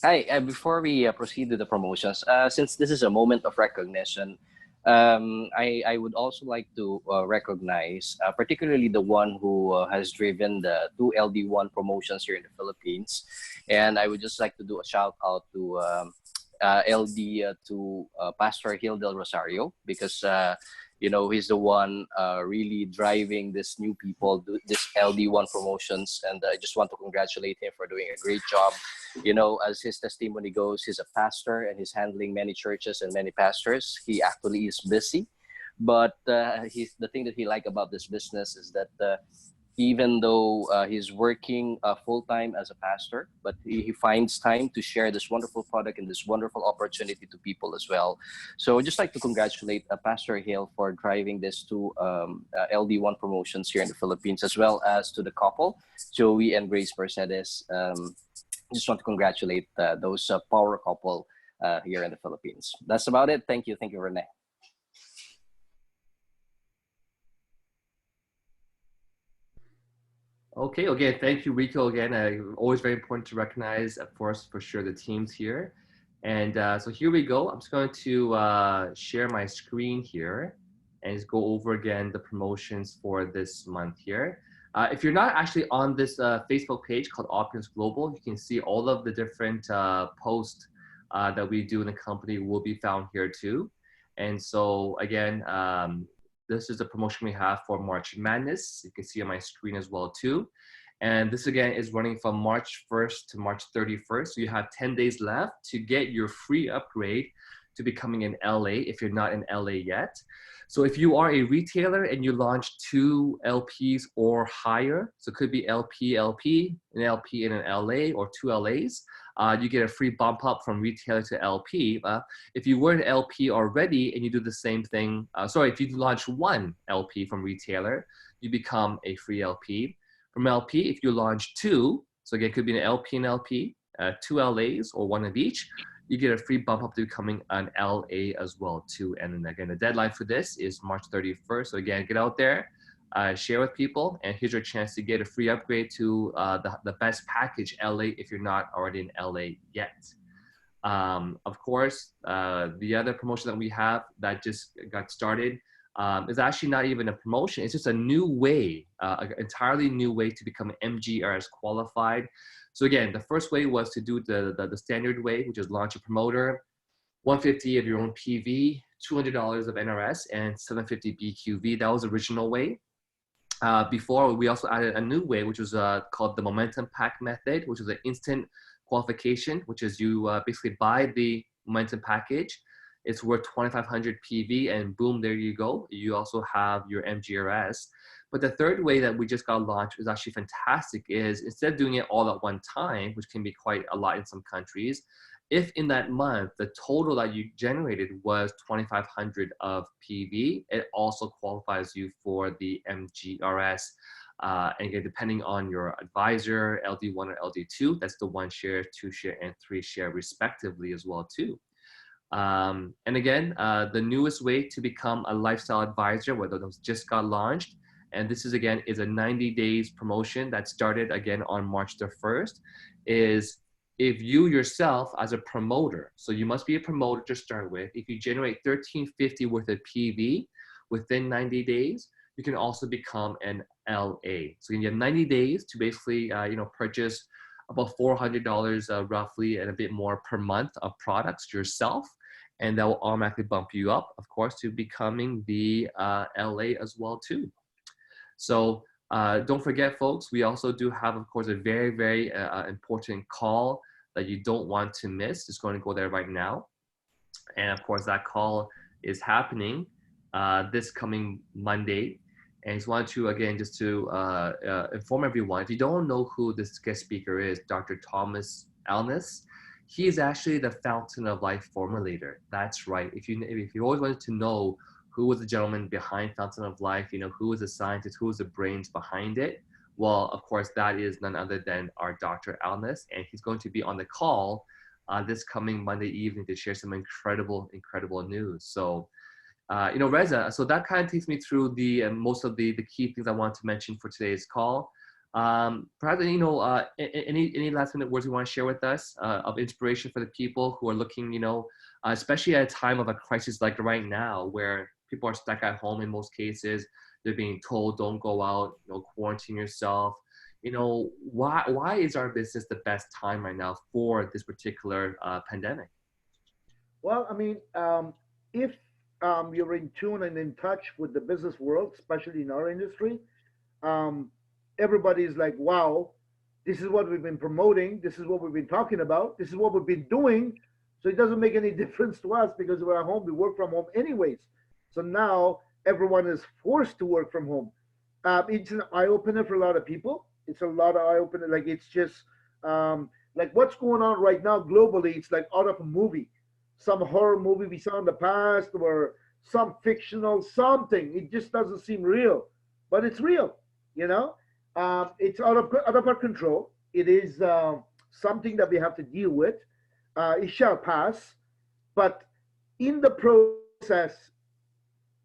Hi. Before we proceed with the promotions, since this is a moment of recognition, I would also like to recognize particularly the one who has driven the 2 LD1 promotions here in the Philippines. And I would just like to do a shout out to to Pastor Gil del Rosario, because he's the one really driving this new people, this LD1 promotions. And I just want to congratulate him for doing a great job. As his testimony goes, he's a pastor and he's handling many churches and many pastors. He actually is busy, but the thing that he likes about this business is that even though he's working full-time as a pastor, but he finds time to share this wonderful product and this wonderful opportunity to people as well. So I'd just like to congratulate Pastor Hale for driving this to LD1 promotions here in the Philippines, as well as to the couple, Joey and Grace Mercedes. Just want to congratulate those power couple here in the Philippines. That's about it. Thank you. Thank you, Rene. Okay, again, thank you, Rico. Again, always very important to recognize, of course, for sure, the teams here. And so here we go. I'm just going to share my screen here and just go over again the promotions for this month here. If you're not actually on this Facebook page called Opulence Global, you can see all of the different posts that we do in the company will be found here too. And so again, this is the promotion we have for March Madness. You can see on my screen as well too. And this again is running from March 1st to March 31st. So you have 10 days left to get your free upgrade to becoming an LA if you're not in LA yet. So if you are a retailer and you launch 2 LPs or higher, so it could be LP, an LP in an LA or 2 LAs, you get a free bump up from retailer to LP. If you were an LP already and you do the same thing, if you launch 1 LP from retailer, you become a free LP. From LP, if you launch 2, so again, it could be an LP and LP, 2 LAs or 1 of each, you get a free bump up to becoming an LA as well too. And then again, the deadline for this is March 31st. So again, get out there, share with people, and here's your chance to get a free upgrade to the best package LA if you're not already in LA yet. Of course, the other promotion that we have that just got started is actually not even a promotion. It's just a new way, an entirely new way to become MGRS qualified. So again, the first way was to do the standard way, which is launch a promoter, $150 of your own PV, $200 of NRS, and $750 BQV. That was the original way. Before, we also added a new way, which was called the Momentum Pack method, which is an instant qualification, which is you basically buy the Momentum package. It's worth 2,500 PV, and boom, there you go. You also have your MGRS. But the third way that we just got launched is actually fantastic, is instead of doing it all at one time, which can be quite a lot in some countries, if in that month, the total that you generated was 2,500 of PV, it also qualifies you for the MGRS. And again, depending on your advisor, LD1 or LD2, that's the 1 share, 2 share, and 3 share respectively as well too. And again, the newest way to become a lifestyle advisor, whether those just got launched, and this is again is a 90 days promotion that started again on March the 1st, is if you yourself as a promoter, so you must be a promoter to start with, if you generate $1,350 worth of PV within 90 days, you can also become an LA. So you have 90 days to basically purchase about $400 roughly and a bit more per month of products yourself. And that will automatically bump you up, of course, to becoming the LA as well too. So don't forget, folks, we also do have, of course, a very, very important call that you don't want to miss. Just going to go there right now. And of course, that call is happening this coming Monday. And I just wanted to, again, just to inform everyone, if you don't know who this guest speaker is, Dr. Thomas Alness, he is actually the Fountain of Life formulator. That's right. If you always wanted to know who was the gentleman behind Fountain of Life, who was the scientist, who was the brains behind it, well, of course, that is none other than our Dr. Alness, and he's going to be on the call this coming Monday evening to share some incredible, incredible news. So, Reza, so that kind of takes me through the most of the key things I want to mention for today's call. Perhaps, any last minute words you want to share with us of inspiration for the people who are looking, especially at a time of a crisis like right now, where people are stuck at home in most cases, they're being told don't go out, quarantine yourself. Why is our business the best time right now for this particular pandemic? Well, I mean, if you're in tune and in touch with the business world, especially in our industry, everybody's like, wow, this is what we've been promoting. This is what we've been talking about. This is what we've been doing. So it doesn't make any difference to us because we're at home. We work from home anyways. So now everyone is forced to work from home. It's an eye opener for a lot of people. It's a lot of eye opener. Like it's just like what's going on right now globally. It's like out of a movie, some horror movie we saw in the past, or some fictional something. It just doesn't seem real, but it's real. It's out of our control. It is something that we have to deal with. It shall pass, but in the process,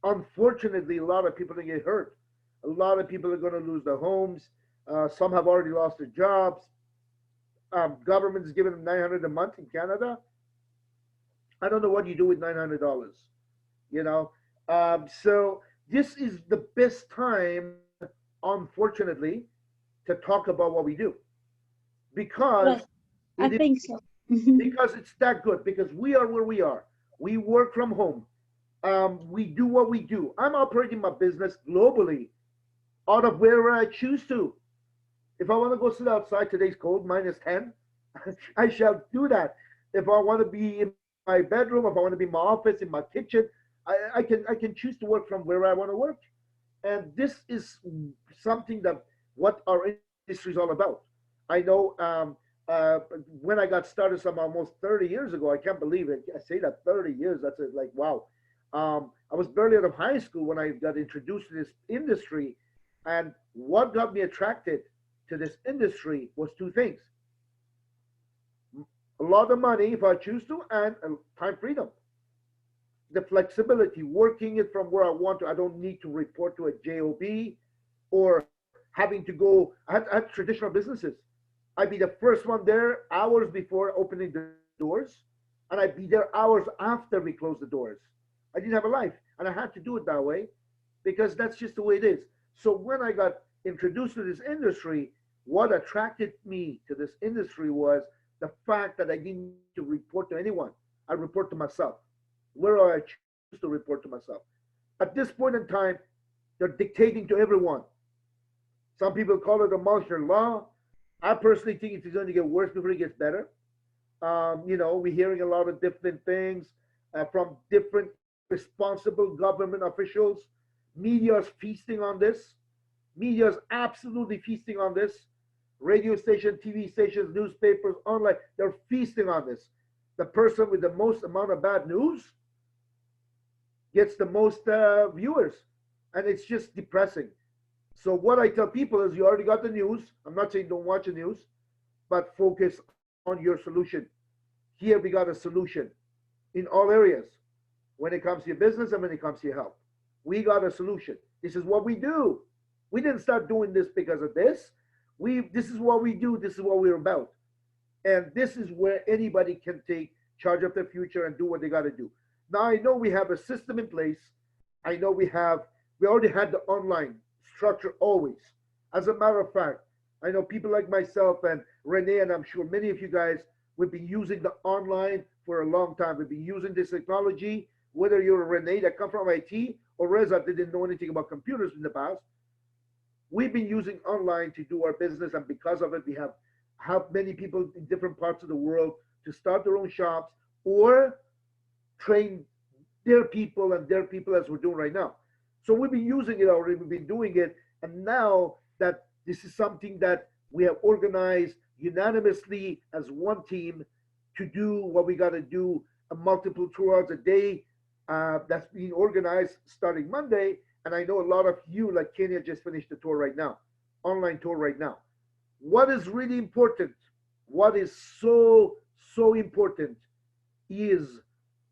unfortunately, a lot of people are going to get hurt. A lot of people are going to lose their homes. Some have already lost their jobs. Government is giving them $900 a month in Canada. I don't know what you do with $900. You know, so this is the best time, unfortunately, to talk about what we do because Right. I it is think so. because it's that good because we are where we are. We work from home. We do what we do. I'm operating my business globally out of wherever I choose to. If I want to go sit outside, today's cold, -10, I shall do that. If I want to be in my bedroom, if I want to be in my office, in my kitchen, I can choose to work from where I want to work. And this is something that what our industry is all about. I know when I got started some almost 30 years ago, I can't believe it. I say that 30 years, that's like, wow. I was barely out of high school when I got introduced to this industry. And what got me attracted to this industry was two things: a lot of money if I choose to, and time freedom. The flexibility, working it from where I want to. I don't need to report to a job or having to go. I had traditional businesses. I'd be the first one there hours before opening the doors, and I'd be there hours after we close the doors. I didn't have a life, and I had to do it that way because that's just the way it is. So when I got introduced to this industry, what attracted me to this industry was the fact that I didn't need to report to anyone. I report to myself. Where I choose to report to myself. At this point in time, they're dictating to everyone. Some people call it a martial law. I personally think it's going to get worse before it gets better. We're hearing a lot of different things from different responsible government officials. Media is feasting on this. Media is absolutely feasting on this. Radio station, TV stations, newspapers, online, they're feasting on this. The person with the most amount of bad news gets the most viewers, and it's just depressing. So what I tell people is, you already got the news. I'm not saying don't watch the news, but focus on your solution. Here we got a solution in all areas when it comes to your business and when it comes to your health. We got a solution. This is what we do. We didn't start doing this because of this. This is what we do. This is what we're about. And this is where anybody can take charge of their future and do what they got to do. Now, I know we have a system in place. I know we already had the online structure always. As a matter of fact, I know people like myself and Renee, and I'm sure many of you guys, we've been using the online for a long time. We've been using this technology, whether you're a Renee that come from IT or Reza that didn't know anything about computers in the past. We've been using online to do our business, and because of it, we have helped many people in different parts of the world to start their own shops or train their people as we're doing right now. So we've been using it already, we've been doing it, and now that this is something that we have organized unanimously as one team to do what we got to do, a multiple tours a day that's being organized starting Monday. And I know a lot of you, like Kenya, just finished the tour right now, online tour right now. What is really important, what is so important is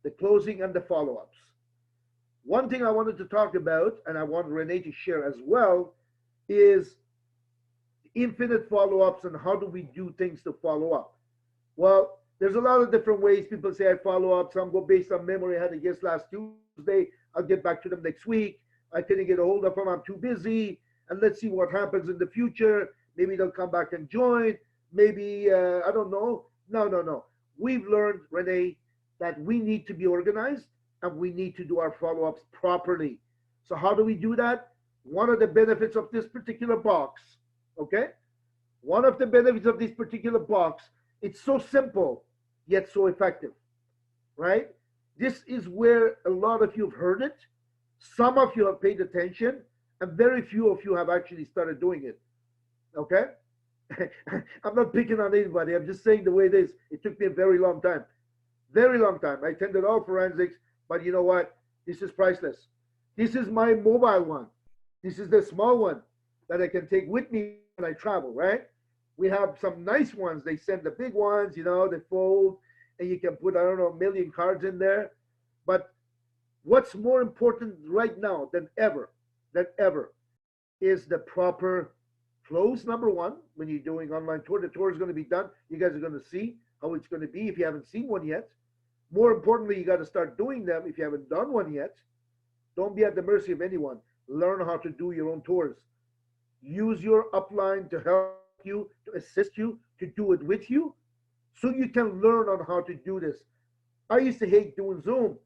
the closing and the follow-ups. One thing I wanted to talk about, and I want Renee to share as well, is infinite follow-ups and how do we do things to follow up. Well, there's a lot of different ways people say I follow up. Some go based on memory. I had a guest last Tuesday. I'll get back to them next week. I couldn't get a hold of them. I'm too busy. And let's see what happens in the future. Maybe they'll come back and join. Maybe, I don't know. No. We've learned, Renee, that we need to be organized and we need to do our follow-ups properly. So how do we do that? One of the benefits of this particular box, okay? One of the benefits of this particular box, it's so simple, yet so effective, right? This is where a lot of you have heard it. Some of you have paid attention, and very few of you have actually started doing it, okay? I'm not picking on anybody. I'm just saying the way it is. It took me a very long time. Very long time. I attended all forensics, but you know what? This is priceless. This is my mobile one. This is the small one that I can take with me when I travel, right? We have some nice ones. They send the big ones, you know, they fold, and you can put, I don't know, a million cards in there. But what's more important right now than ever, is the proper close, number one, when you're doing online tour. The tour is going to be done. You guys are going to see how it's going to be if you haven't seen one yet. More importantly, you got to start doing them. If you haven't done one yet, don't be at the mercy of anyone. Learn how to do your own tours. Use your upline to help you, to assist you, to do it with you, so you can learn on how to do this. I used to hate doing Zoom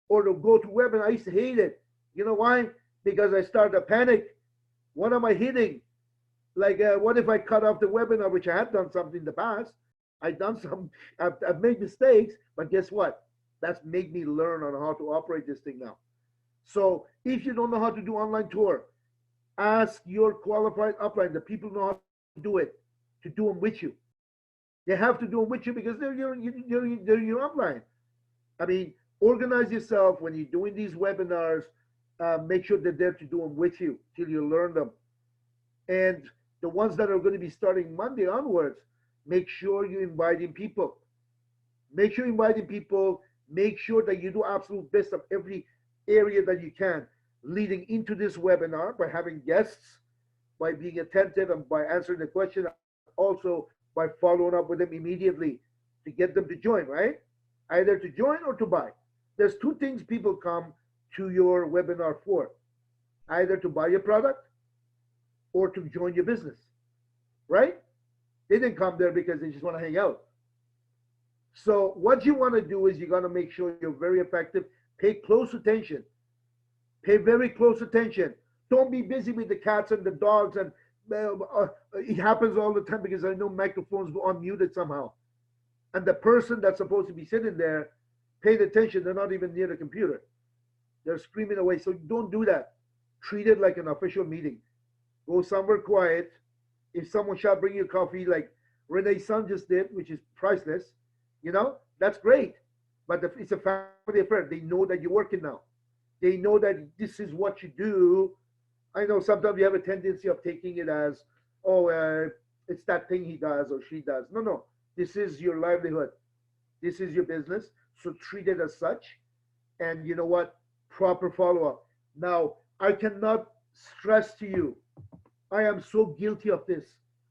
or to go to webinar. I used to hate it. You know why? Because I started to panic. What am I hitting? Like, what if I cut off the webinar, which I had done something in the past? I've done some, I've made mistakes, but guess what? That's made me learn on how to operate this thing now. So if you don't know how to do online tour, ask your qualified upline, the people who know how to do it, to do them with you. They have to do them with you because they're your upline. I mean, organize yourself when you're doing these webinars. Make sure they're there to do them with you till you learn them. And the ones that are going to be starting Monday onwards, make sure you're inviting people. Make sure you're inviting people. Make sure that you do absolute best of every area that you can leading into this webinar by having guests, by being attentive and by answering the question, also by following up with them immediately to get them to join, right? Either to join or to buy. There's two things people come to your webinar for, either to buy your product or to join your business, right? They didn't come there because they just want to hang out. So what you want to do is you got to make sure you're very effective. Pay close attention. Pay very close attention. Don't be busy with the cats and the dogs. And it happens all the time because I know microphones go unmuted somehow. And the person that's supposed to be sitting there paying attention, they're not even near the computer. They're screaming away. So don't do that. Treat it like an official meeting. Go somewhere quiet. If someone shall bring you coffee like Renee's son just did, which is priceless, you know, that's great. But it's a family affair. They know that you're working now. They know that this is what you do. I know sometimes you have a tendency of taking it as, oh, it's that thing he does or she does. No, no. This is your livelihood. This is your business. So treat it as such. And you know what? Proper follow-up. Now, I cannot stress to you. I am so guilty of this.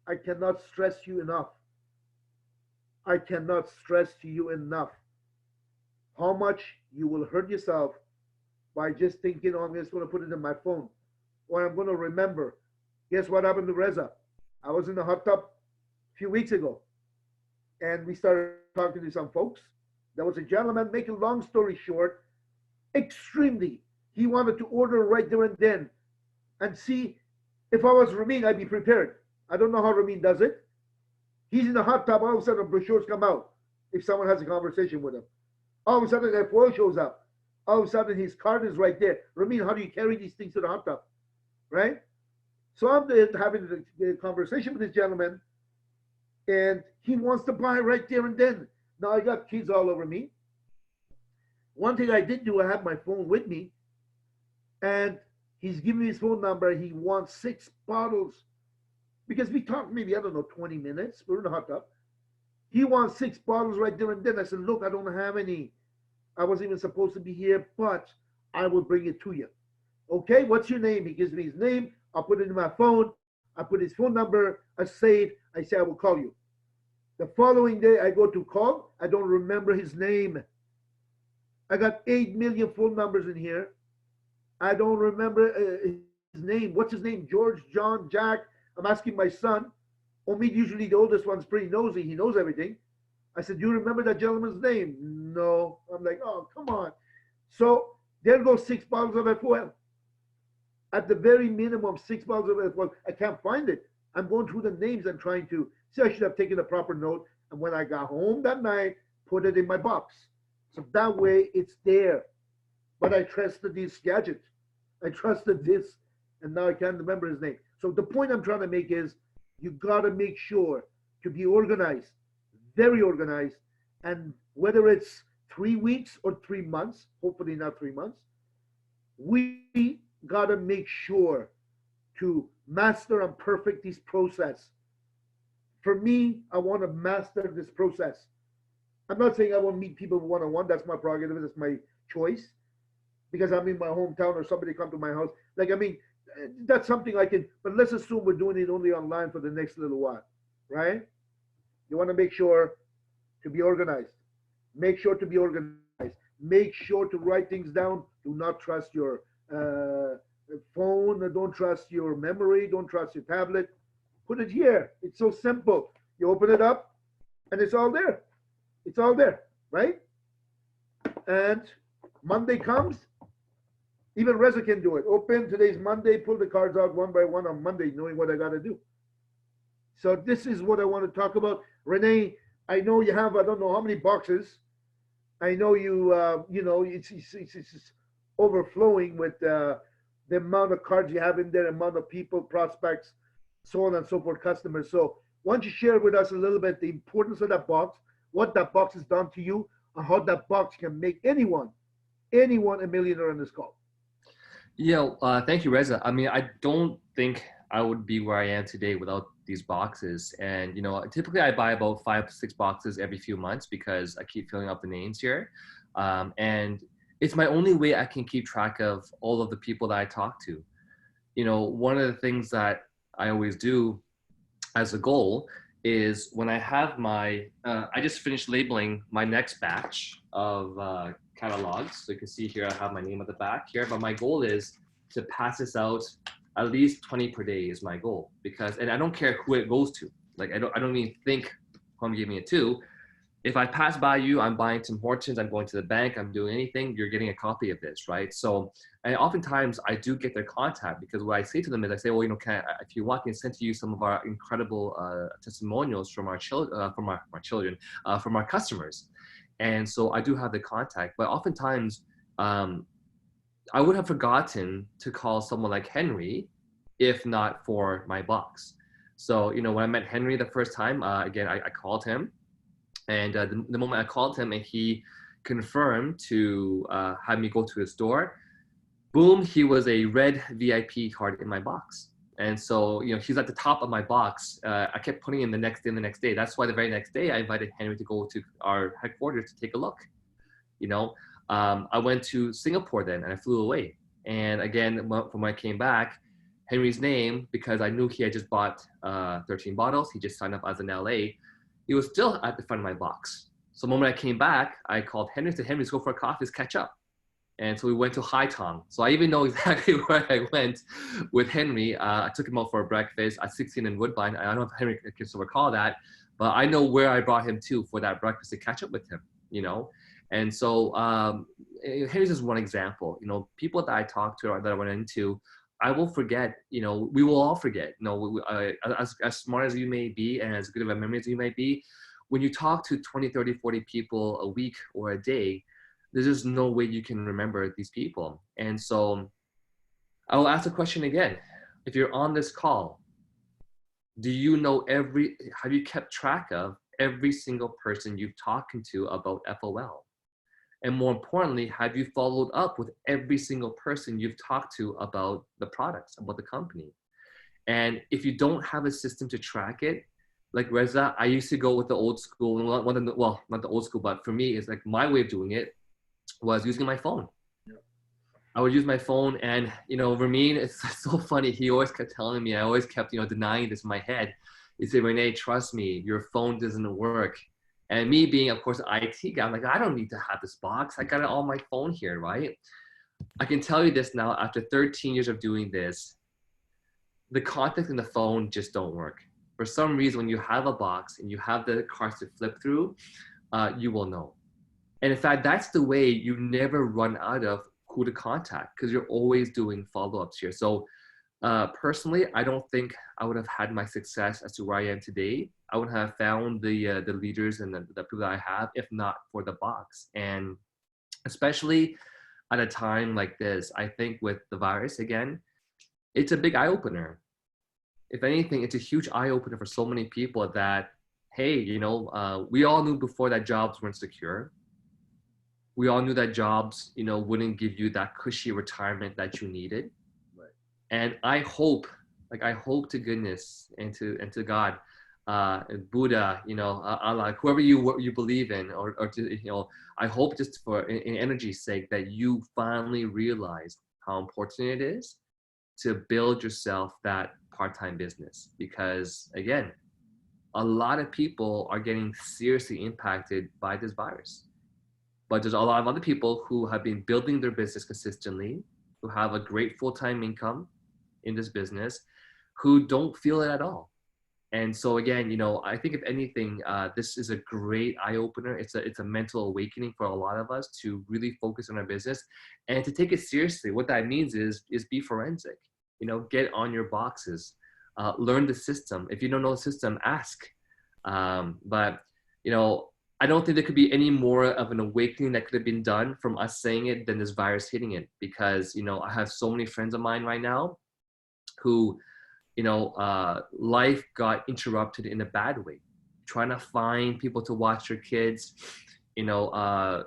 I cannot stress you enough. I cannot stress to you enough how much you will hurt yourself by just thinking, oh, I'm just going to put it in my phone or I'm going to remember. Guess what happened to Reza? I was in the hot tub a few weeks ago and we started talking to some folks. There was a gentleman, making a long story short, extremely, he wanted to order right there and then. And see, if I was Ramin, I'd be prepared. I don't know how Ramin does it. He's in the hot tub, all of a sudden brochures come out if someone has a conversation with him. All of a sudden that foil shows up. All of a sudden his card is right there. Ramin, how do you carry these things to the hot tub? Right? So I'm having the conversation with this gentleman and he wants to buy right there and then. Now I got kids all over me. One thing I did do, I had my phone with me and he's giving me his phone number. He wants 6 bottles because we talked maybe, I don't know, 20 minutes. We're in the hot tub. He wants 6 bottles right there and then. I said, look, I don't have any. I wasn't even supposed to be here, but I will bring it to you. Okay, what's your name? He gives me his name. I'll put it in my phone. I put his phone number. I save. I say, I will call you. The following day, I go to call. I don't remember his name. I got 8 million phone numbers in here. I don't remember his name. What's his name? George, John, Jack. I'm asking my son. Omid, usually the oldest one's pretty nosy. He knows everything. I said, do you remember that gentleman's name? No. I'm like, oh, come on. So there goes 6 bottles of F4L. At the very minimum, 6 bottles of F4L. I can't find it. I'm going through the names and trying to see. I should have taken a proper note. And when I got home that night, put it in my box. So that way it's there. But I trusted this gadget. I trusted this. And now I can't remember his name. So the point I'm trying to make is you got to make sure to be organized, very organized. And whether it's 3 weeks or 3 months, hopefully not 3 months, we got to make sure to master and perfect this process. For me, I want to master this process. I'm not saying I won't meet people one-on-one. That's my prerogative. That's my choice. Because I'm in my hometown or somebody come to my house. Like, I mean, that's something I can, but let's assume we're doing it only online for the next little while, right? You want to make sure to be organized. Make sure to be organized. Make sure to write things down. Do not trust your phone. Don't trust your memory. Don't trust your tablet. Put it here. It's so simple. You open it up, and it's all there. It's all there, right? And Monday comes. Even Reza can do it. Open, today's Monday, pull the cards out one by one on Monday, knowing what I got to do. So this is what I want to talk about. Renee, I know you have, I don't know how many boxes. I know you, it's overflowing with the amount of cards you have in there, amount of people, prospects, so on and so forth, customers. So why don't you share with us a little bit the importance of that box, what that box has done to you, and how that box can make anyone a millionaire on this call. Yeah, thank you, Reza. I mean, I don't think I would be where I am today without these boxes. And, you know, typically I buy about 5 to 6 boxes every few months because I keep filling up the names here. And it's my only way I can keep track of all of the people that I talk to. You know, one of the things that I always do as a goal is when I have my, I just finished labeling my next batch of catalogs. So you can see here, I have my name at the back here, but my goal is to pass this out at least 20 per day is my goal, because, and I don't care who it goes to. Like, I don't even think who I'm giving it to. If I pass by you, I'm buying Tim Hortons, I'm going to the bank, I'm doing anything, you're getting a copy of this, right? So, and oftentimes I do get their contact, because what I say to them is I say, well, you know, if you want, I can send to you some of our incredible testimonials from our children, from our customers. And so I do have the contact, but oftentimes I would have forgotten to call someone like Henry if not for my box. So, you know, when I met Henry the first time, again, I called him. And the moment I called him and he confirmed to have me go to his store, boom, he was a red VIP card in my box. And so, you know, he's at the top of my box. I kept putting in the next day and the next day. That's why the very next day I invited Henry to go to our headquarters to take a look. You know, I went to Singapore then and I flew away. And again, when I came back, Henry's name, because I knew he had just bought 13 bottles, he just signed up as an LA, he was still at the front of my box. So the moment I came back, I called Henry, said, Henry, let's go for a coffee, let's catch up. And so we went to Hai Tong. So I even know exactly where I went with Henry. I took him out for a breakfast at 16 in Woodbine. I don't know if Henry can still recall that, but I know where I brought him to for that breakfast to catch up with him, you know? And so Henry's just one example. You know, people that I talked to or that I went into, I will forget, you know, we will all forget, you know, as smart as you may be and as good of a memory as you may be, when you talk to 20, 30, 40 people a week or a day, there's just no way you can remember these people. And so I will ask the question again. If you're on this call, do you know have you kept track of every single person you've talked to about FOL? And more importantly, have you followed up with every single person you've talked to about the products, about the company? And if you don't have a system to track it, like Reza, I used to go with the old school, well, not the old school, but for me, it's like my way of doing it was using my phone. Yeah. I would use my phone, and, you know, Ramin, it's so funny. He always kept telling me, I always kept, you know, denying this in my head. He said, Renee, trust me, your phone doesn't work. And me being, of course, an IT guy, I'm like, I don't need to have this box. I got it on my phone here, right? I can tell you this now, after 13 years of doing this, the contacts in the phone just don't work. For some reason, when you have a box and you have the cards to flip through, you will know. And in fact, that's the way you never run out of who to contact, because you're always doing follow-ups here. So personally, I don't think I would have had my success as to where I am today. I would have found the leaders and the people that I have, if not for the box. And especially at a time like this, I think with the virus, again, it's a big eye-opener. If anything, it's a huge eye-opener for so many people that, hey, you know, we all knew before that jobs weren't secure. We all knew that jobs, you know, wouldn't give you that cushy retirement that you needed. Right. And I hope, like, I hope to goodness and to God, Buddha, you know, Allah, whoever you believe in, or to, you know, I hope just for in energy's sake that you finally realize how important it is to build yourself that part-time business. Because again, a lot of people are getting seriously impacted by this virus. but there's a lot of other people who have been building their business consistently, who have a great full-time income in this business, who don't feel it at all. And so again, you know, I think if anything, this is a great eye-opener. It's a mental awakening for a lot of us to really focus on our business and to take it seriously. What that means is be forensic. You know, get on your boxes, learn the system. If you don't know the system, ask. But you know, I don't think there could be any more of an awakening that could have been done from us saying it than this virus hitting it. Because, you know, I have so many friends of mine right now who, you know, life got interrupted in a bad way. Trying to find people to watch their kids, you know,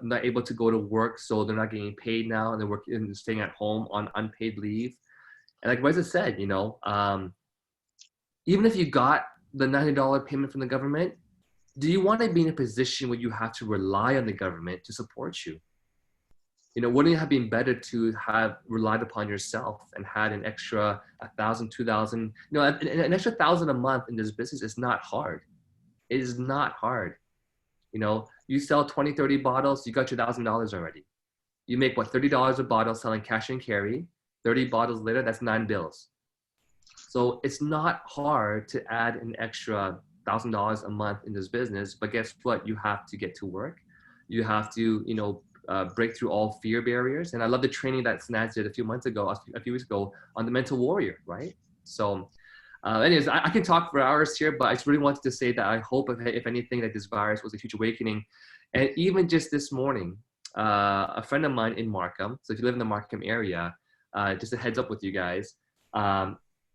not able to go to work, so they're not getting paid now, and they're working and staying at home on unpaid leave. And like Reza said, you know, even if you got the $90 payment from the government, do you want to be in a position where you have to rely on the government to support you? You know, wouldn't it have been better to have relied upon yourself and had an extra 1,000, 2,000, you know, an extra 1,000 a month in this business is not hard. It is not hard. You know, you sell 20, 30 bottles, you got your $1,000 already. You make what, $30 a bottle selling cash and carry, 30 bottles later, that's 9 bills. So it's not hard to add an extra $1,000 a month in this business, but guess what? You have to get to work. You have to, you know, break through all fear barriers. And I love the training that Snaz did a few weeks ago on the mental warrior, right? So anyways, I can talk for hours here, but I just really wanted to say that I hope if anything that this virus was a huge awakening. And even just this morning, a friend of mine in Markham, so if you live in the Markham area, just a heads up with you guys,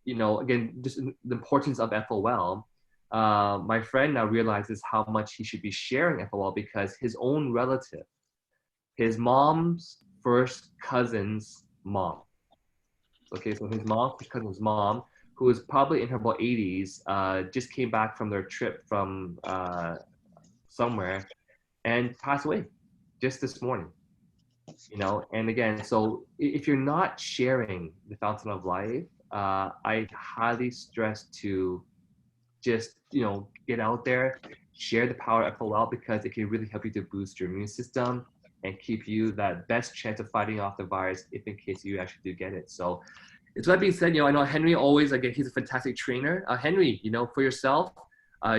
you know, again, just the importance of FOL. My friend now realizes how much he should be sharing FOL because his own relative, his mom's first cousin's mom. Okay, so his mom's first cousin's mom, who is probably in her about 80s, just came back from their trip from somewhere and passed away just this morning. You know, and again, so if you're not sharing the fountain of life, I highly stress to just, you know, get out there, share the power of FOL because it can really help you to boost your immune system and keep you that best chance of fighting off the virus if in case you actually do get it. So it's that being said, you know, I know Henry always, again, he's a fantastic trainer. Henry, you know, for yourself,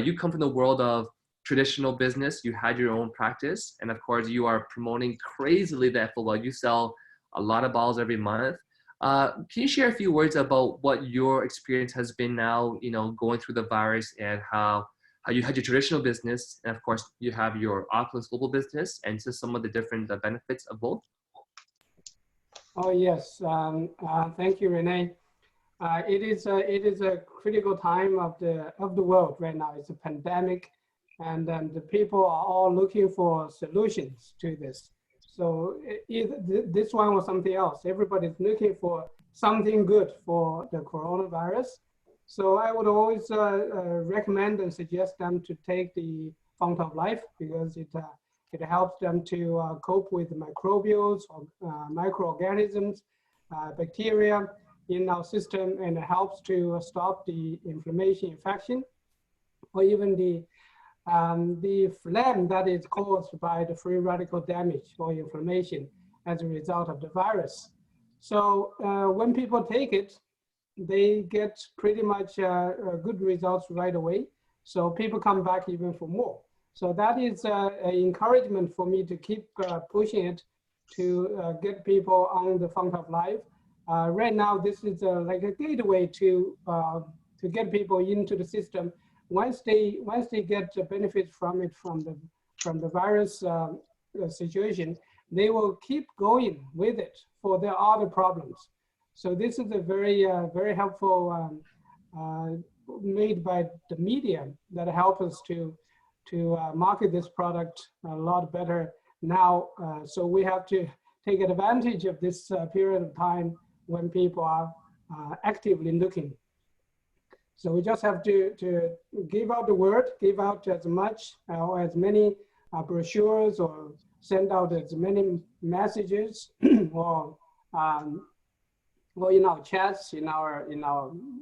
you come from the world of traditional business, you had your own practice, and of course you are promoting crazily the FOL. You sell a lot of bottles every month. Can you share a few words about what your experience has been now, you know, going through the virus and how you had your traditional business, and of course you have your Opulence global business, and just some of the different benefits of both? Oh yes, thank you, Renee. It is a critical time of the world right now. It's a pandemic, and the people are all looking for solutions to this. So either this one or something else. Everybody's looking for something good for the coronavirus. So I would always recommend and suggest them to take the Fountain of Life because it helps them to cope with microbials or microorganisms, bacteria in our system, and it helps to stop the inflammation, infection, or even the phlegm that is caused by the free radical damage or inflammation as a result of the virus. So when people take it, they get pretty much good results right away. So people come back even for more. So that is an encouragement for me to keep pushing it to get people on the Fountain of Life. Right now, this is like a gateway to get people into the system. Once they get the benefits from it from the virus situation, they will keep going with it for their other problems. So this is a very very helpful made by the media that help us to market this product a lot better now. So we have to take advantage of this period of time when people are actively looking. So we just have to give out the word, give out as much or as many brochures, or send out as many messages or in our chats, in our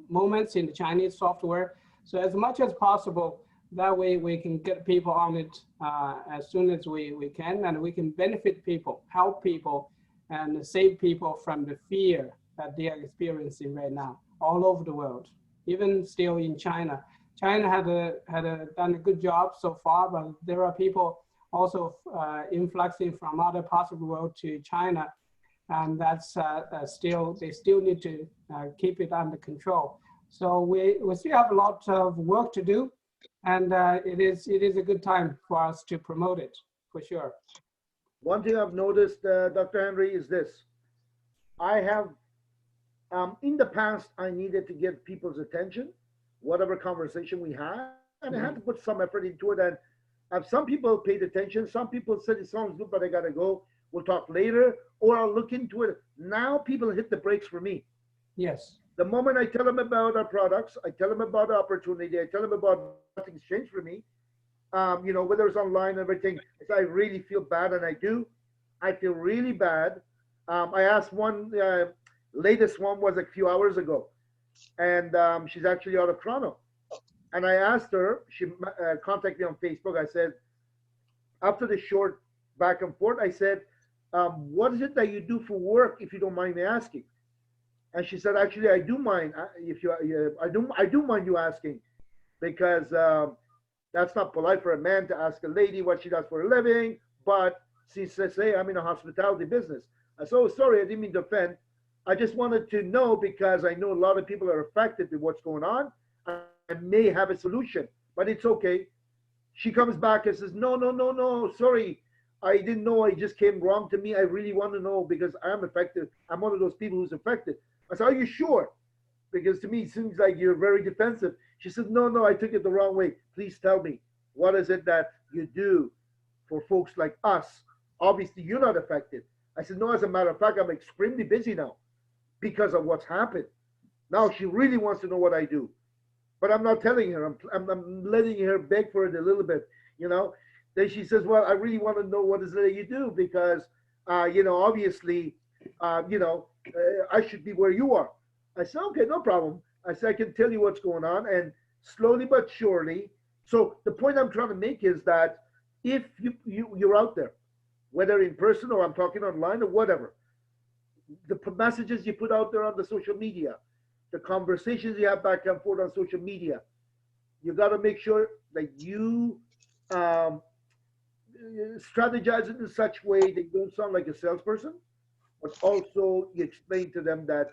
moments in the Chinese software. So as much as possible, That way we can get people on it as soon as we can, and we can benefit people, help people, and save people from the fear that they are experiencing right now all over the world, even still in China. China done a good job so far, but there are people also influxing from other parts of the world to China, and that's they still need to keep it under control. So we still have a lot of work to do, and it is a good time for us to promote it, for sure. One thing I've noticed, Dr. Henry, is this. I have, in the past, I needed to get people's attention, whatever conversation we had, and I had to put some effort into it. And some people paid attention. Some people said it sounds good, but I gotta go. We'll talk later, or I'll look into it. Now people hit the brakes for me. Yes. The moment I tell them about our products, I tell them about the opportunity, I tell them about things change for me, whether it's online and everything, if I really feel bad, and I do, I feel really bad. I asked one, latest one was a few hours ago, and she's actually out of Toronto. And I asked her, she contacted me on Facebook. I said, after the short back and forth, I said, what is it that you do for work, if you don't mind me asking? And she said, actually, I do mind I do mind you asking, because that's not polite for a man to ask a lady what she does for a living. But she says, hey, I'm in a hospitality business. I said, oh, sorry, I didn't mean to offend. I just wanted to know, because I know a lot of people are affected with what's going on. I may have a solution, but it's okay. She comes back and says, no, sorry. I didn't know, it just came wrong to me. I really want to know, because I'm affected. I'm one of those people who's affected. I said, are you sure? Because to me, it seems like you're very defensive. She said, no, I took it the wrong way. Please tell me, what is it that you do for folks like us? Obviously, you're not affected. I said, no, as a matter of fact, I'm extremely busy now because of what's happened. Now she really wants to know what I do. But I'm not telling her. I'm letting her beg for it a little bit, Then she says, well, I really want to know what is it that you do, because, obviously, I should be where you are. I said, okay, no problem. I said, I can tell you what's going on. And slowly but surely. So the point I'm trying to make is that if you're out there, whether in person or I'm talking online or whatever, the messages you put out there on the social media, the conversations you have back and forth on social media, you got to make sure that you strategize it in such way that you don't sound like a salesperson, but also you explain to them that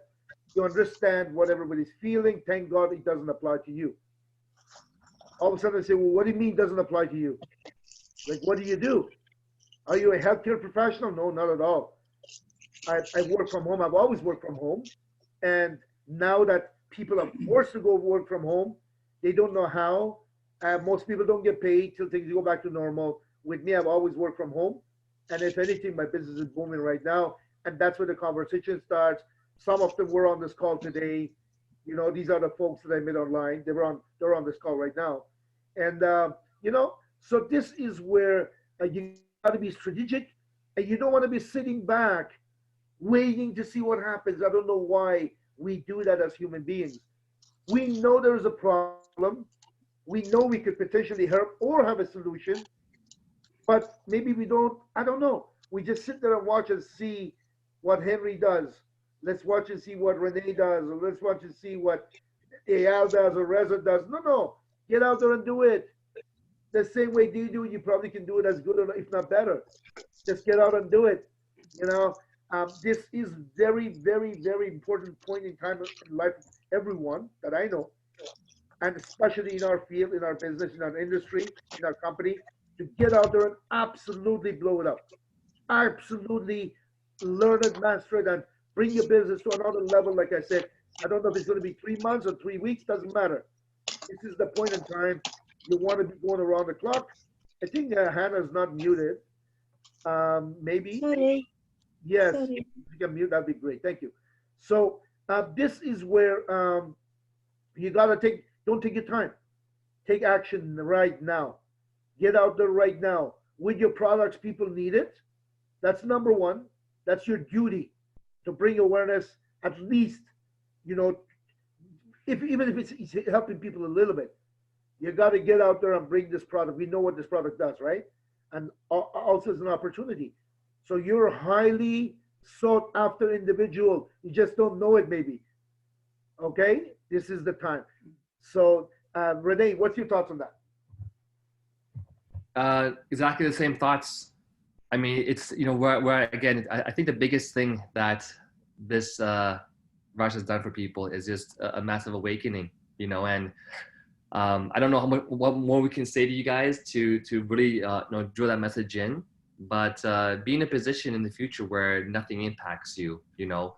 you understand what everybody's feeling. Thank God it doesn't apply to you. All of a sudden they say, well, what do you mean doesn't apply to you? Like, what do you do? Are you a healthcare professional? No, not at all. I work from home. I've always worked from home. And now that people are forced to go work from home, they don't know how. Most people don't get paid till things go back to normal. With me, I've always worked from home. And if anything, my business is booming right now. And that's where the conversation starts. Some of them were on this call today. These are the folks that I met online. They're on this call right now. And, so this is where you got to be strategic, and you don't want to be sitting back waiting to see what happens. I don't know why we do that as human beings. We know there's a problem. We know we could potentially help or have a solution, but maybe we don't. I don't know. We just sit there and watch and see what Henry does. Let's watch and see what Renee does, or let's watch and see what Eyal does or Reza does. No. Get out there and do it. The same way they do, you probably can do it as good or if not better. Just get out and do it. This is very, very, very important point in time in life of everyone that I know, and especially in our field, in our business, in our industry, in our company, to get out there and absolutely blow it up. Absolutely learn it, master it, and bring your business to another level. Like I said, I don't know if it's going to be 3 months or 3 weeks, doesn't matter. This is the point in time you want to be going around the clock. I think Hannah's not muted. Maybe. Sorry. Yes, Sorry. if you can mute, that'd be great. Thank you. So this is where you gotta don't take your time. Take action right now. Get out there right now. With your products, people need it. That's number one. That's your duty to bring awareness, at least, even if it's helping people a little bit. You got to get out there and bring this product. We know what this product does, right? And also it's an opportunity. So you're a highly sought after individual. You just don't know it, maybe. Okay, this is the time. So Renee, what's your thoughts on that? Exactly the same thoughts. I mean, it's, you know, where again, I think the biggest thing that this virus has done for people is just a massive awakening, you know, and I don't know what more we can say to you guys to really you know, drill that message in, but be in a position in the future where nothing impacts you, you know,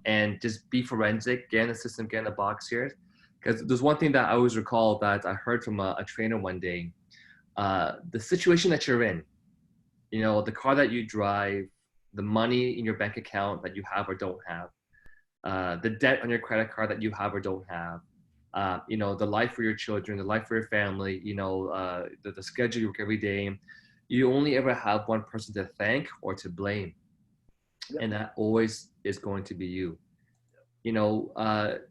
and just be forensic, get in the system, get in the box here. Because there's one thing that I always recall that I heard from a trainer one day, the situation that you're in, you know, the car that you drive, the money in your bank account that you have or don't have, the debt on your credit card that you have or don't have, you know, the life for your children, the life for your family, you know, the schedule you work every day, you only ever have one person to thank or to blame. Yep. And that always is going to be you. You know,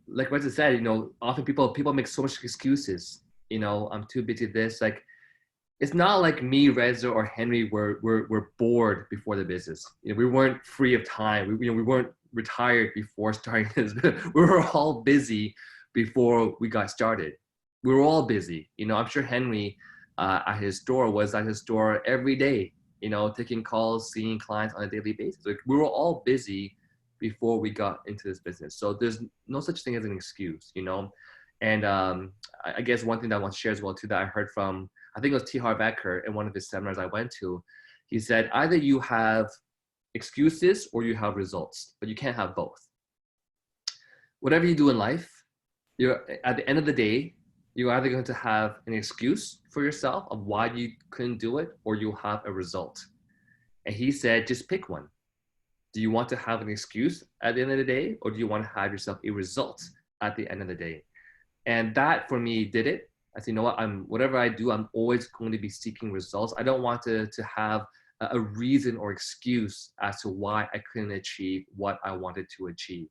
like Reza said, you know, often people make so much excuses. You know, I'm too busy this. Like, it's not like me, Reza, or Henry were bored before the business. You know, we weren't free of time. We weren't retired before starting this. We were all busy before we got started. We were all busy. You know, I'm sure Henry at his store was at his store every day, you know, taking calls, seeing clients on a daily basis. Like, we were all busy before we got into this business. So there's no such thing as an excuse, you know. And I guess one thing that I want to share as well too, that I heard from, I think it was T. Harv Eker in one of his seminars I went to. He said, either you have excuses or you have results, but you can't have both. Whatever you do in life, you're, at the end of the day, you're either going to have an excuse for yourself of why you couldn't do it, or you'll have a result. And he said, just pick one. Do you want to have an excuse at the end of the day, or do you want to have yourself a result at the end of the day? And that for me did it. I said, you know what, whatever I do, I'm always going to be seeking results. I don't want to have a reason or excuse as to why I couldn't achieve what I wanted to achieve.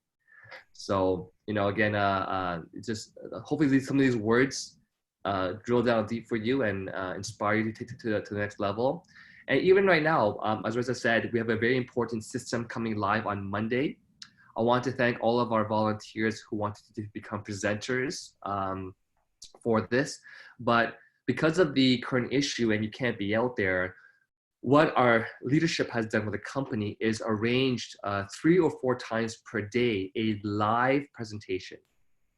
So, you know, again, just hopefully some of these words drill down deep for you and inspire you to take it to the next level. And even right now, as Reza said, we have a very important system coming live on Monday. I want to thank all of our volunteers who wanted to become presenters for this. But because of the current issue and you can't be out there, what our leadership has done with the company is arranged 3 or 4 times per day a live presentation.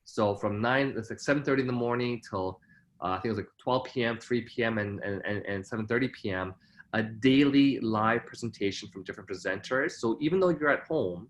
So from 7:30 in the morning till I think it was like 12 p.m., 3 p.m. and 7:30 p.m. a daily live presentation from different presenters. So even though you're at home,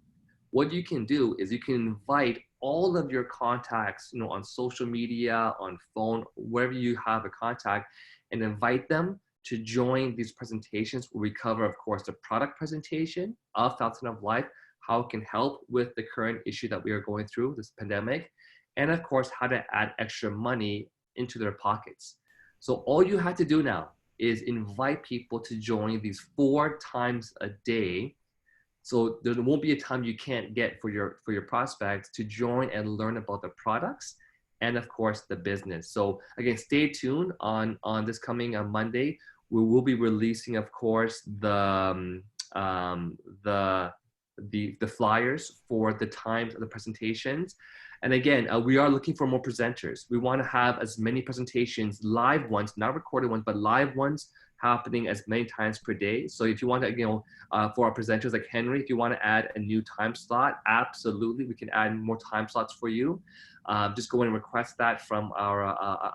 what you can do is you can invite all of your contacts, you know, on social media, on phone, wherever you have a contact, and invite them to join these presentations where we cover, of course, the product presentation of Fountain of Life, how it can help with the current issue that we are going through, this pandemic, and of course, how to add extra money into their pockets. So all you have to do now is invite people to join these 4 times a day. So there won't be a time you can't get for your prospects to join and learn about the products and of course the business. So again, stay tuned on this coming Monday. We will be releasing, of course, the flyers for the times of the presentations. And again, we are looking for more presenters. We want to have as many presentations, live ones, not recorded ones, but live ones happening as many times per day. So if you want to, you know, for our presenters like Henry, if you want to add a new time slot, absolutely, we can add more time slots for you. Just go and request that from our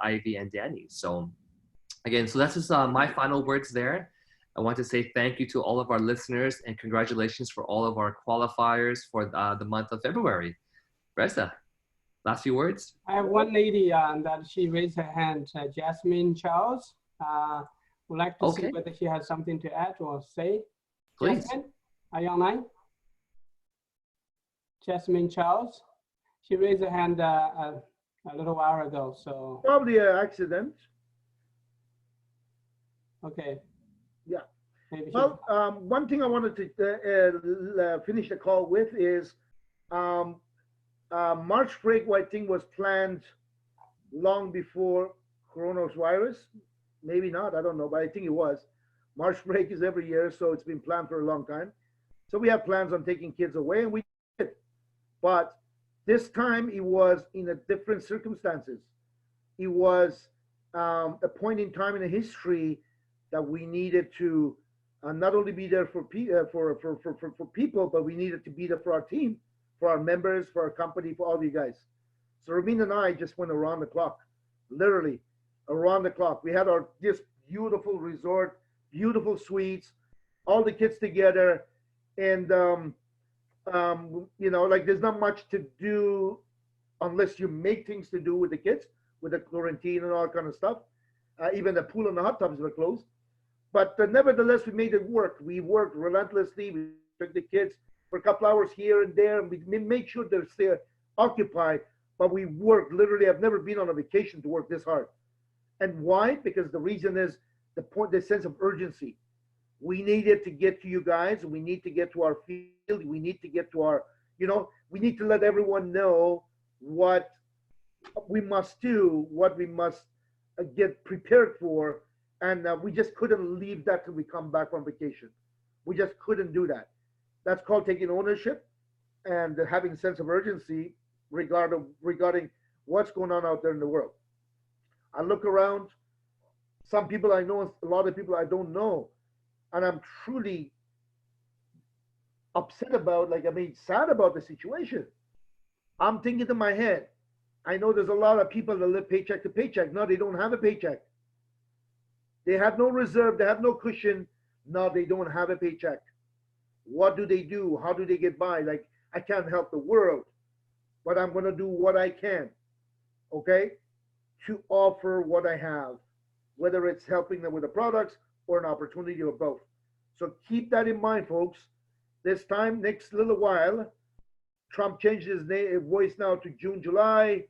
Ivy and Danny. So again, so that's just my final words there. I want to say thank you to all of our listeners and congratulations for all of our qualifiers for the month of February. Reza, last few words? I have one lady that she raised her hand, Jasmine Charles. Would like to see whether she has something to add or say. Please. Jasmine, are you online? Jasmine Charles. She raised her hand a little while ago, so. Probably an accident. Okay. Yeah. Maybe well, one thing I wanted to finish the call with is March break, I think, was planned long before coronavirus. Maybe not, I don't know, but I think it was. March break is every year, so it's been planned for a long time. So we have plans on taking kids away, and we did. But this time it was in a different circumstances. It was a point in time in the history that we needed to not only be there for people, but we needed to be there for our team, for our members, for our company, for all of you guys. So Ramin and I just went around the clock, literally around the clock. We had our this beautiful resort, beautiful suites, all the kids together, and you know, like there's not much to do unless you make things to do with the kids, with the quarantine and all kind of stuff. Even the pool and the hot tubs were closed. But nevertheless, we made it work. We worked relentlessly. We took the kids for a couple hours here and there, and we made sure they're still occupied. But we worked literally. I've never been on a vacation to work this hard. And why? Because the reason is the sense of urgency. We needed to get to you guys. We need to get to our field. We need to get to our, you know, we need to let everyone know what we must do, what we must get prepared for. And we just couldn't leave that till we come back from vacation. We just couldn't do that. That's called taking ownership and having a sense of urgency regarding what's going on out there in the world. I look around, some people I know, a lot of people I don't know, and I'm truly upset about, like, I mean, sad about the situation. I'm thinking to my head, I know there's a lot of people that live paycheck to paycheck. No, they don't have a paycheck. They have no reserve. They have no cushion. No, they don't have a paycheck. What do they do? How do they get by? Like, I can't help the world, but I'm going to do what I can, okay, to offer what I have, whether it's helping them with the products or an opportunity or both. So keep that in mind, folks. This time, next little while, Trump changed his voice now to June, July,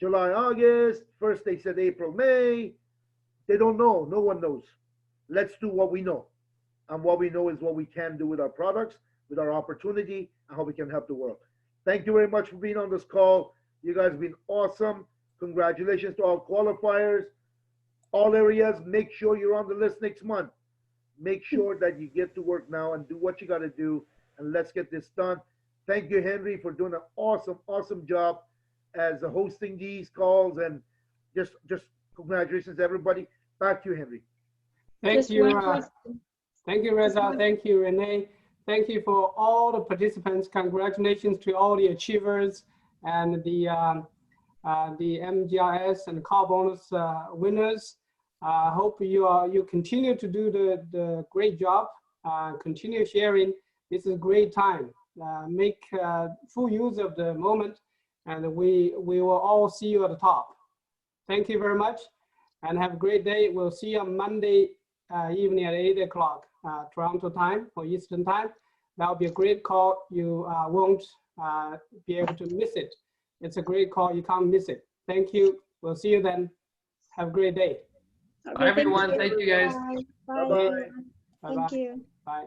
August. First they said April, May. They don't know. No one knows. Let's do what we know. And what we know is what we can do with our products, with our opportunity, and how we can help the world. Thank you very much for being on this call. You guys have been awesome. Congratulations to all qualifiers, all areas. Make sure you're on the list next month. Make sure that you get to work now and do what you got to do. And let's get this done. Thank you, Henry, for doing an awesome, awesome job as hosting these calls. And just congratulations, everybody. Back to you, Henry. Thank you. Thank you, Reza. Thank you, Renee. Thank you for all the participants. Congratulations to all the achievers and the MGRS and car bonus winners. Hope you continue to do the great job. Continue sharing. This is a great time. Make full use of the moment, and we will all see you at the top. Thank you very much, and have a great day. We'll see you on Monday evening at 8 o'clock Toronto time or Eastern time. That'll be a great call. You won't be able to miss it. It's a great call. You can't miss it. Thank you. We'll see you then. Have a great day. Bye, everyone. Thank you, guys. Bye. Bye. Bye. Thank you. Bye.